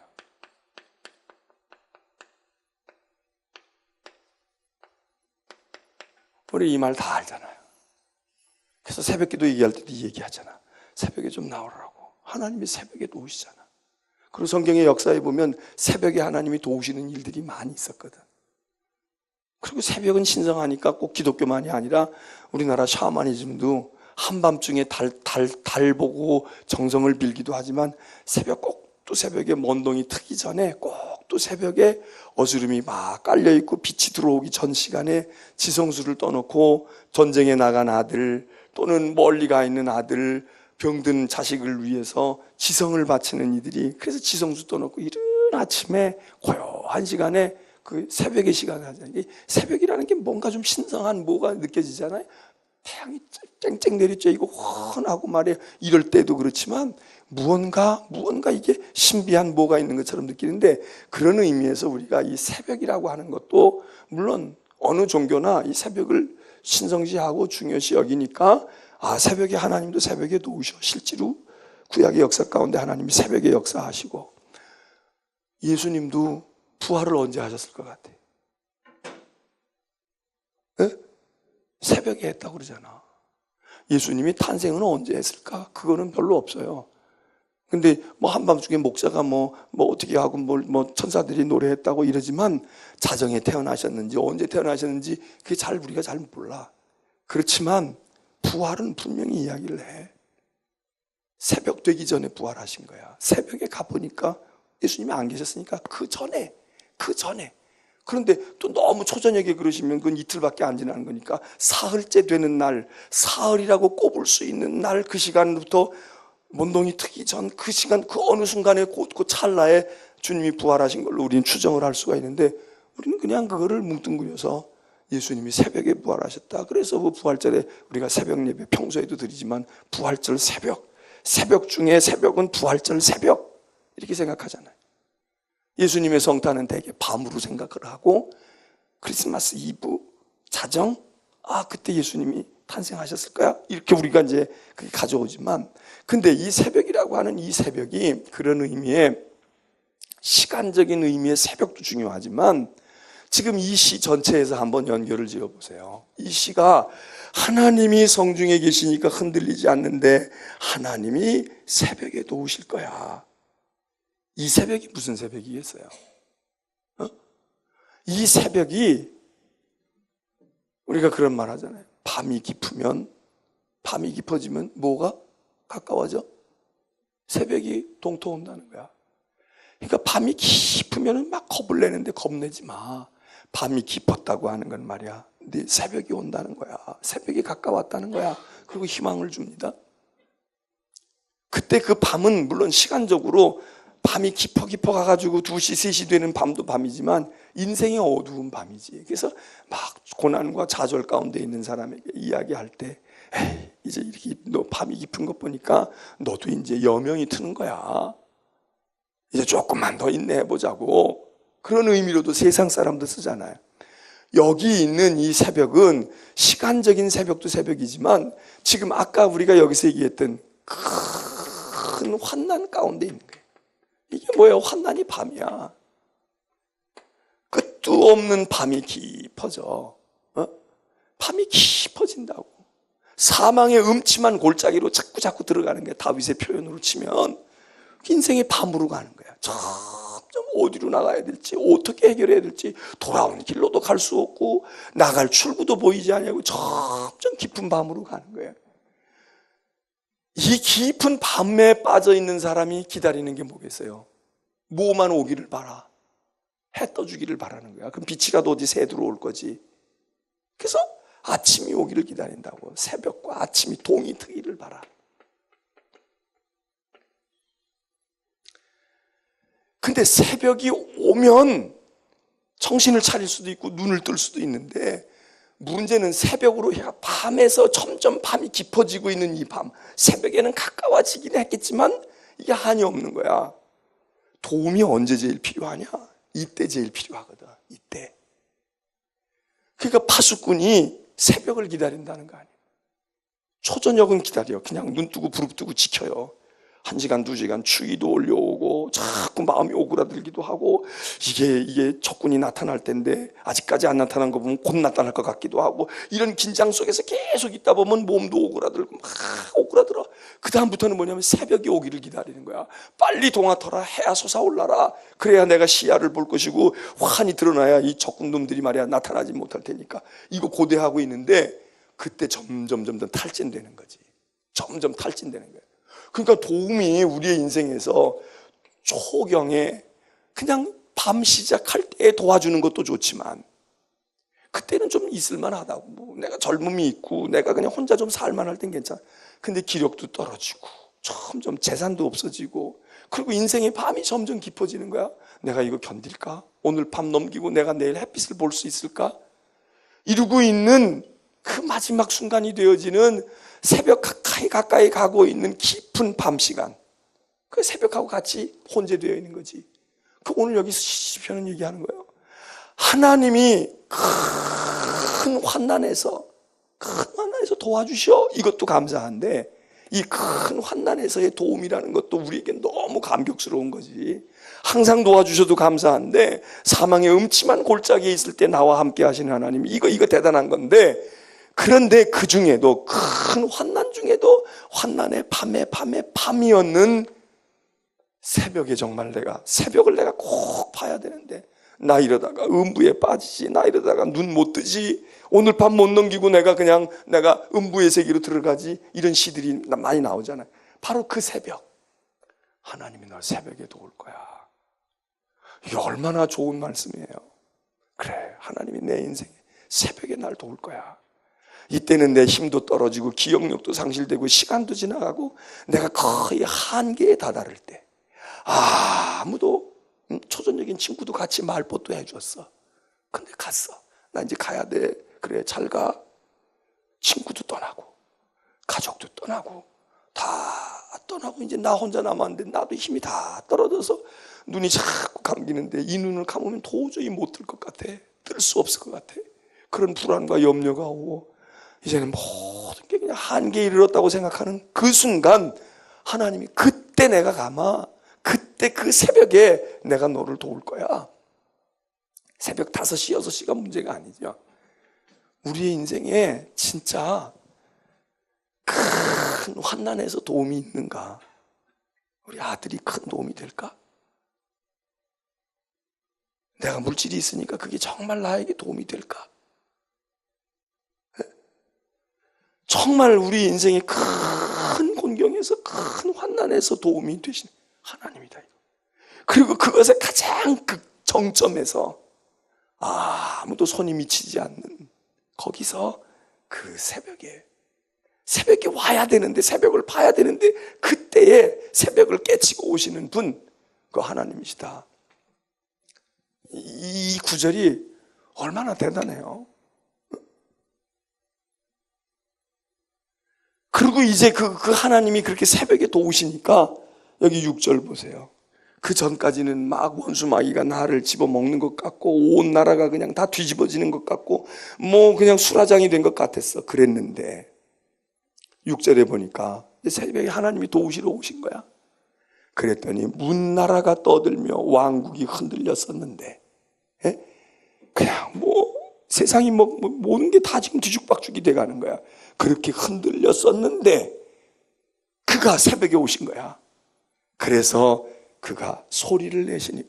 우리 이 말 다 알잖아요. 그래서 새벽 기도 얘기할 때도 얘기하잖아. 새벽에 좀 나오라고. 하나님이 새벽에 도우시잖아. 그리고 성경의 역사에 보면 새벽에 하나님이 도우시는 일들이 많이 있었거든. 그리고 새벽은 신성하니까 꼭 기독교만이 아니라 우리나라 샤머니즘도 한밤중에 달 보고 정성을 빌기도 하지만 꼭 또 새벽에 먼동이 트기 전에 꼭 또 새벽에 어스름이 막 깔려있고 빛이 들어오기 전 시간에 지성수를 떠놓고 전쟁에 나간 아들 또는 멀리 가 있는 아들 병든 자식을 위해서 지성을 바치는 이들이 그래서 지성수 떠놓고 이른 아침에 고요한 시간에 그 새벽의 시간을 하잖아요. 새벽이라는 게 뭔가 좀 신성한 뭐가 느껴지잖아요. 태양이 쨍쨍 내리쬐고 훤하고 말이에요. 이럴 때도 그렇지만 무언가 이게 신비한 뭐가 있는 것처럼 느끼는데 그런 의미에서 우리가 이 새벽이라고 하는 것도 물론 어느 종교나 이 새벽을 신성시하고 중요시 여기니까 새벽에 하나님도 새벽에 도우셔. 실제로 구약의 역사 가운데 하나님이 새벽에 역사하시고 예수님도 부활을 언제 하셨을 것 같아? 네? 새벽에 했다고 그러잖아. 예수님이 탄생은 언제 했을까? 그거는 별로 없어요. 근데 한밤중에 목사가 어떻게 하고 천사들이 노래했다고 이러지만 자정에 태어나셨는지 언제 태어나셨는지 그게 우리가 잘 몰라. 그렇지만 부활은 분명히 이야기를 해. 새벽 되기 전에 부활하신 거야. 새벽에 가보니까 예수님이 안 계셨으니까 그 전에 그런데 또 너무 초저녁에 그러시면 그건 이틀밖에 안 지나는 거니까 사흘째 되는 날, 사흘이라고 꼽을 수 있는 날 그 시간부터 먼동이 트기 전 그 시간 그 어느 순간에 그 찰나에 주님이 부활하신 걸로 우리는 추정을 할 수가 있는데 우리는 그냥 그거를 뭉뚱그려서 예수님이 새벽에 부활하셨다. 그래서 그 부활절에 우리가 새벽 예배 평소에도 드리지만 부활절 새벽 중에 새벽은 부활절 새벽 이렇게 생각하잖아요. 예수님의 성탄은 대개 밤으로 생각을 하고 크리스마스 이브 자정 그때 예수님이 탄생하셨을 거야 이렇게 우리가 이제 그게 가져오지만 근데 이 새벽이라고 하는 이 새벽이 그런 의미의 시간적인 의미의 새벽도 중요하지만 지금 이 시 전체에서 한번 연결을 지어보세요. 이 시가 하나님이 성중에 계시니까 흔들리지 않는데 하나님이 새벽에 도우실 거야. 이 새벽이 무슨 새벽이겠어요? 이 새벽이 우리가 그런 말 하잖아요. 밤이 깊어지면 뭐가 가까워져? 새벽이 동토온다는 거야. 그러니까 밤이 깊으면 막 겁을 내는데 겁내지 마. 밤이 깊었다고 하는 건 말이야, 네 새벽이 온다는 거야. 새벽이 가까웠다는 거야. 그리고 희망을 줍니다. 그때 그 밤은 물론 시간적으로 밤이 깊어 가가지고 2시, 3시 되는 밤도 밤이지만 인생의 어두운 밤이지. 그래서 막 고난과 좌절 가운데 있는 사람에게 이야기할 때, 에이, 이제 이렇게 너 밤이 깊은 것 보니까 너도 이제 여명이 트는 거야. 이제 조금만 더 인내해보자고. 그런 의미로도 세상 사람도 쓰잖아요. 여기 있는 이 새벽은 시간적인 새벽도 새벽이지만 지금 아까 우리가 여기서 얘기했던 큰 환난 가운데 있는 거예요. 이게 뭐예요? 환난이 밤이야. 끝도 없는 밤이 깊어져. 밤이 깊어진다고. 사망의 음침한 골짜기로 자꾸 들어가는 게 다윗의 표현으로 치면 인생의 밤으로 가는 거야. 점점 어디로 나가야 될지, 어떻게 해결해야 될지, 돌아오는 길로도 갈 수 없고 나갈 출구도 보이지 않냐고 점점 깊은 밤으로 가는 거야. 이 깊은 밤에 빠져 있는 사람이 기다리는 게 뭐겠어요? 뭐만 오기를 바라. 해 떠주기를 바라는 거야. 그럼 빛이라도 어디 새 들어올 거지. 그래서 아침이 오기를 기다린다고. 새벽과 아침이 동이 트기를 바라. 근데 새벽이 오면 정신을 차릴 수도 있고 눈을 뜰 수도 있는데, 문제는 새벽으로 밤에서 점점 밤이 깊어지고 있는 이 밤, 새벽에는 가까워지긴 했겠지만 이게 한이 없는 거야. 도움이 언제 제일 필요하냐? 이때 제일 필요하거든. 이때. 그러니까 파수꾼이 새벽을 기다린다는 거 아니에요. 초저녁은 기다려. 그냥 눈 뜨고 부릅뜨고 지켜요. 1시간, 2시간 추위도 올려오고 자꾸 마음이 오그라들기도 하고, 이게 적군이 나타날 텐데 아직까지 안 나타난 거 보면 곧 나타날 것 같기도 하고, 이런 긴장 속에서 계속 있다 보면 몸도 오그라들고 막 오그라들어. 그 다음부터는 뭐냐면 새벽이 오기를 기다리는 거야. 빨리 동화터라. 해야 솟아올라라. 그래야 내가 시야를 볼 것이고 환히 드러나야 이 적군놈들이 말이야 나타나지 못할 테니까. 이거 고대하고 있는데 그때 점점 탈진되는 거지. 점점 탈진되는 거야. 그러니까 도움이 우리의 인생에서 초경에 그냥 밤 시작할 때 도와주는 것도 좋지만, 그때는 좀 있을만하다고. 뭐 내가 젊음이 있고 내가 그냥 혼자 좀 살만할 땐 괜찮아. 근데 기력도 떨어지고 점점 재산도 없어지고, 그리고 인생의 밤이 점점 깊어지는 거야. 내가 이거 견딜까? 오늘 밤 넘기고 내가 내일 햇빛을 볼 수 있을까? 이러고 있는 그 마지막 순간이 되어지는 새벽 가까이 가고 있는 깊은 밤 시간, 그 새벽하고 같이 혼재되어 있는 거지. 그 오늘 여기서 시편은 얘기하는 거예요. 하나님이 큰 환난에서 도와주셔. 이것도 감사한데 이 큰 환난에서의 도움이라는 것도 우리에게 너무 감격스러운 거지. 항상 도와주셔도 감사한데 사망의 음침한 골짜기에 있을 때 나와 함께 하시는 하나님, 이거 대단한 건데, 그런데 그 중에도 큰 환난 중에도 환난의 밤이었는 새벽에 정말 새벽을 내가 꼭 봐야 되는데, 나 이러다가 음부에 빠지지, 나 이러다가 눈 못 뜨지, 오늘 밤 못 넘기고 내가 음부의 세계로 들어가지, 이런 시들이 많이 나오잖아요. 바로 그 새벽, 하나님이 널 새벽에 도울 거야. 이게 얼마나 좋은 말씀이에요. 그래, 하나님이 내 인생에 새벽에 날 도울 거야. 이때는 내 힘도 떨어지고 기억력도 상실되고 시간도 지나가고 내가 거의 한계에 다다를 때, 아무도 초전적인 친구도 같이 말벗도 해줬어. 근데 갔어. 나 이제 가야 돼. 그래, 잘 가. 친구도 떠나고 가족도 떠나고 다 떠나고 이제 나 혼자 남았는데, 나도 힘이 다 떨어져서 눈이 자꾸 감기는데 이 눈을 감으면 도저히 못 뜰 것 같아. 뜰 수 없을 것 같아. 그런 불안과 염려가 오고 이제는 모든 게 그냥 한계에 이르렀다고 생각하는 그 순간, 하나님이 그때 내가 가마, 그때 그 새벽에 내가 너를 도울 거야. 새벽 5시, 6시가 문제가 아니죠. 우리의 인생에 진짜 큰 환난에서 도움이 있는가? 우리 아들이 큰 도움이 될까? 내가 물질이 있으니까 그게 정말 나에게 도움이 될까? 정말 우리 인생의 큰 곤경에서, 큰 환난에서 도움이 되시는 하나님이다. 그리고 그것의 가장 정점에서 아무도 손이 미치지 않는 거기서 그 새벽에 와야 되는데, 새벽을 봐야 되는데 그때에 새벽을 깨치고 오시는 분, 그 하나님이시다. 이 구절이 얼마나 대단해요. 그리고 이제 그 하나님이 그렇게 새벽에 또 오시니까 여기 6절 보세요. 그 전까지는 막 원수마귀가 나를 집어먹는 것 같고 온 나라가 그냥 다 뒤집어지는 것 같고 뭐 그냥 수라장이 된 것 같았어. 그랬는데 6절에 보니까 새벽에 하나님이 도우시러 오신 거야. 그랬더니 문나라가 떠들며 왕국이 흔들렸었는데, 그냥 뭐 세상이 뭐 모든 게 다 지금 뒤죽박죽이 돼가는 거야. 그렇게 흔들렸었는데 그가 새벽에 오신 거야. 그래서 그가 소리를 내시니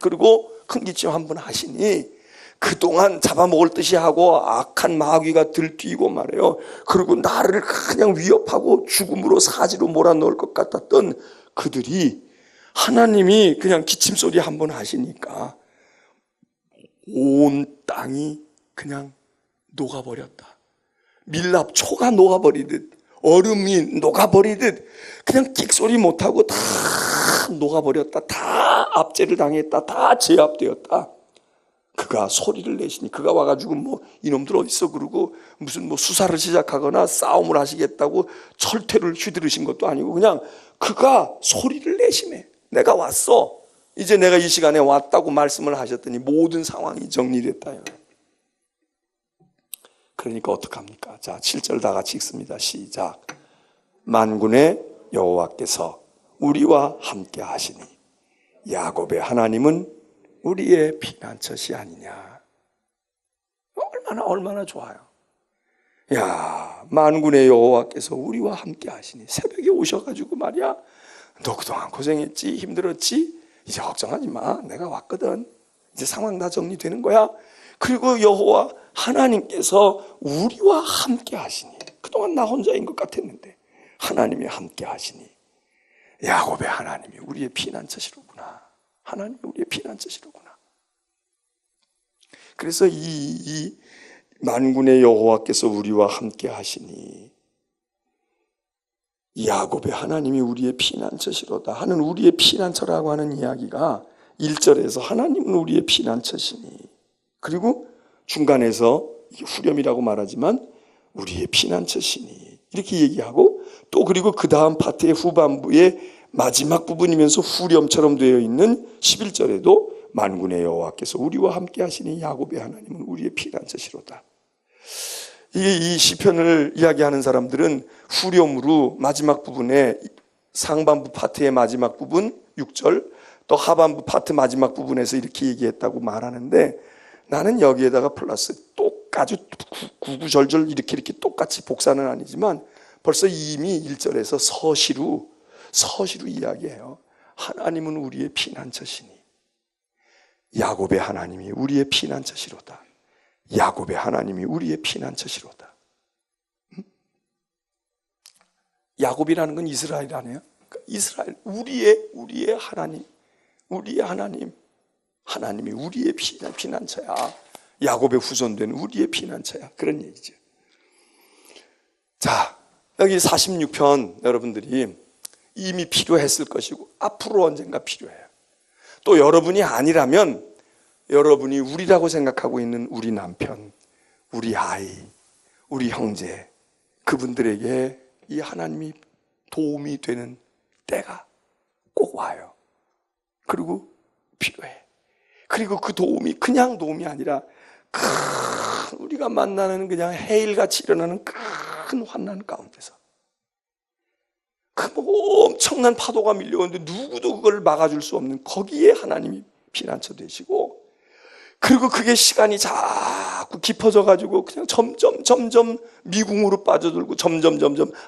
그리고 큰 기침 한 번 하시니 그동안 잡아먹을 듯이 하고 악한 마귀가 들뛰고 말해요. 그리고 나를 그냥 위협하고 죽음으로 사지로 몰아넣을 것 같았던 그들이 하나님이 그냥 기침 소리 한 번 하시니까 온 땅이 그냥 녹아버렸다. 밀랍초가 녹아버리듯, 얼음이 녹아버리듯 그냥 끽소리 못하고 다 녹아버렸다. 다 압제를 당했다. 다 제압되었다. 그가 소리를 내시니, 그가 와가지고 뭐 이놈들 어딨어 그러고 무슨 뭐 수사를 시작하거나 싸움을 하시겠다고 철퇴를 휘두르신 것도 아니고 그냥 그가 소리를 내시네. 내가 왔어. 이제 내가 이 시간에 왔다고 말씀을 하셨더니 모든 상황이 정리됐다요. 그러니까 어떡합니까? 자, 7절 다 같이 읽습니다. 시작. 만군의 여호와께서 우리와 함께 하시니 야곱의 하나님은 우리의 피난처시 아니냐. 얼마나 좋아요. 야, 만군의 여호와께서 우리와 함께 하시니, 새벽에 오셔가지고 말이야, 너 그동안 고생했지, 힘들었지, 이제 걱정하지 마, 내가 왔거든, 이제 상황 다 정리되는 거야. 그리고 여호와 하나님께서 우리와 함께 하시니, 그동안 나 혼자인 것 같았는데 하나님이 함께 하시니 야곱의 하나님이 우리의 피난처시로구나. 하나님이 우리의 피난처시로구나. 그래서 이 만군의 여호와께서 우리와 함께 하시니 야곱의 하나님이 우리의 피난처시로다 하는, 우리의 피난처라고 하는 이야기가 1절에서 하나님은 우리의 피난처시니, 그리고 중간에서 후렴이라고 말하지만 우리의 피난처시니 이렇게 얘기하고, 또 그리고 그 다음 파트의 후반부에 마지막 부분이면서 후렴처럼 되어 있는 11절에도 만군의 여호와께서 우리와 함께 하시니 야곱의 하나님은 우리의 피난처시로다. 이 시편을 이야기하는 사람들은 후렴으로 마지막 부분에, 상반부 파트의 마지막 부분 6절, 또 하반부 파트 마지막 부분에서 이렇게 얘기했다고 말하는데, 나는 여기에다가 플러스 똑같이 구구절절 이렇게 똑같이 복사는 아니지만 벌써 이미 1절에서 서시로 이야기해요. 하나님은 우리의 피난처시니 야곱의 하나님이 우리의 피난처시로다. 야곱의 하나님이 우리의 피난처시로다. 야곱이라는 건 이스라엘 아니에요? 이스라엘, 우리의 하나님, 우리의 하나님, 하나님이 우리의 피난처야. 야곱의 후손된 우리의 피난처야. 그런 얘기죠. 자, 여기 46편 여러분들이 이미 필요했을 것이고 앞으로 언젠가 필요해요. 또 여러분이 아니라면 여러분이 우리라고 생각하고 있는 우리 남편, 우리 아이, 우리 형제, 그분들에게 이 하나님이 도움이 되는 때가 꼭 와요. 그리고 필요해. 그리고 그 도움이 그냥 도움이 아니라 우리가 만나는 그냥 해일같이 일어나는 큰 환난 가운데서 뭐 엄청난 파도가 밀려오는데 누구도 그걸 막아줄 수 없는 거기에 하나님이 피난처 되시고, 그리고 그게 시간이 자꾸 깊어져 가지고 그냥 점점 미궁으로 빠져들고 점점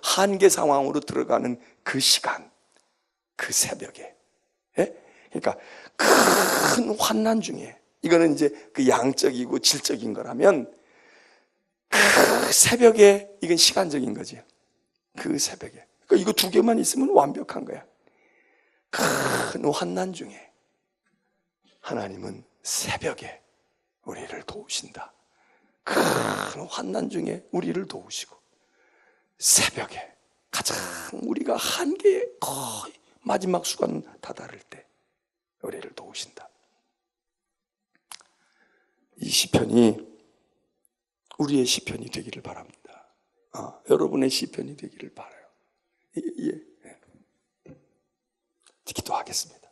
한계 상황으로 들어가는 그 시간, 그 새벽에, 그러니까 큰 환난 중에, 이거는 이제 그 양적이고 질적인 거라면 그 새벽에, 이건 시간적인 거지. 그 새벽에, 그러니까 이거 두 개만 있으면 완벽한 거야. 큰 환난 중에 하나님은 새벽에 우리를 도우신다. 큰 환난 중에 우리를 도우시고 새벽에 가장 우리가 한계에 거의 마지막 수간 다다를 때 우리를 도우신다. 이 시편이 우리의 시편이 되기를 바랍니다. 여러분의 시편이 되기를 바라요. 예. 기도하겠습니다.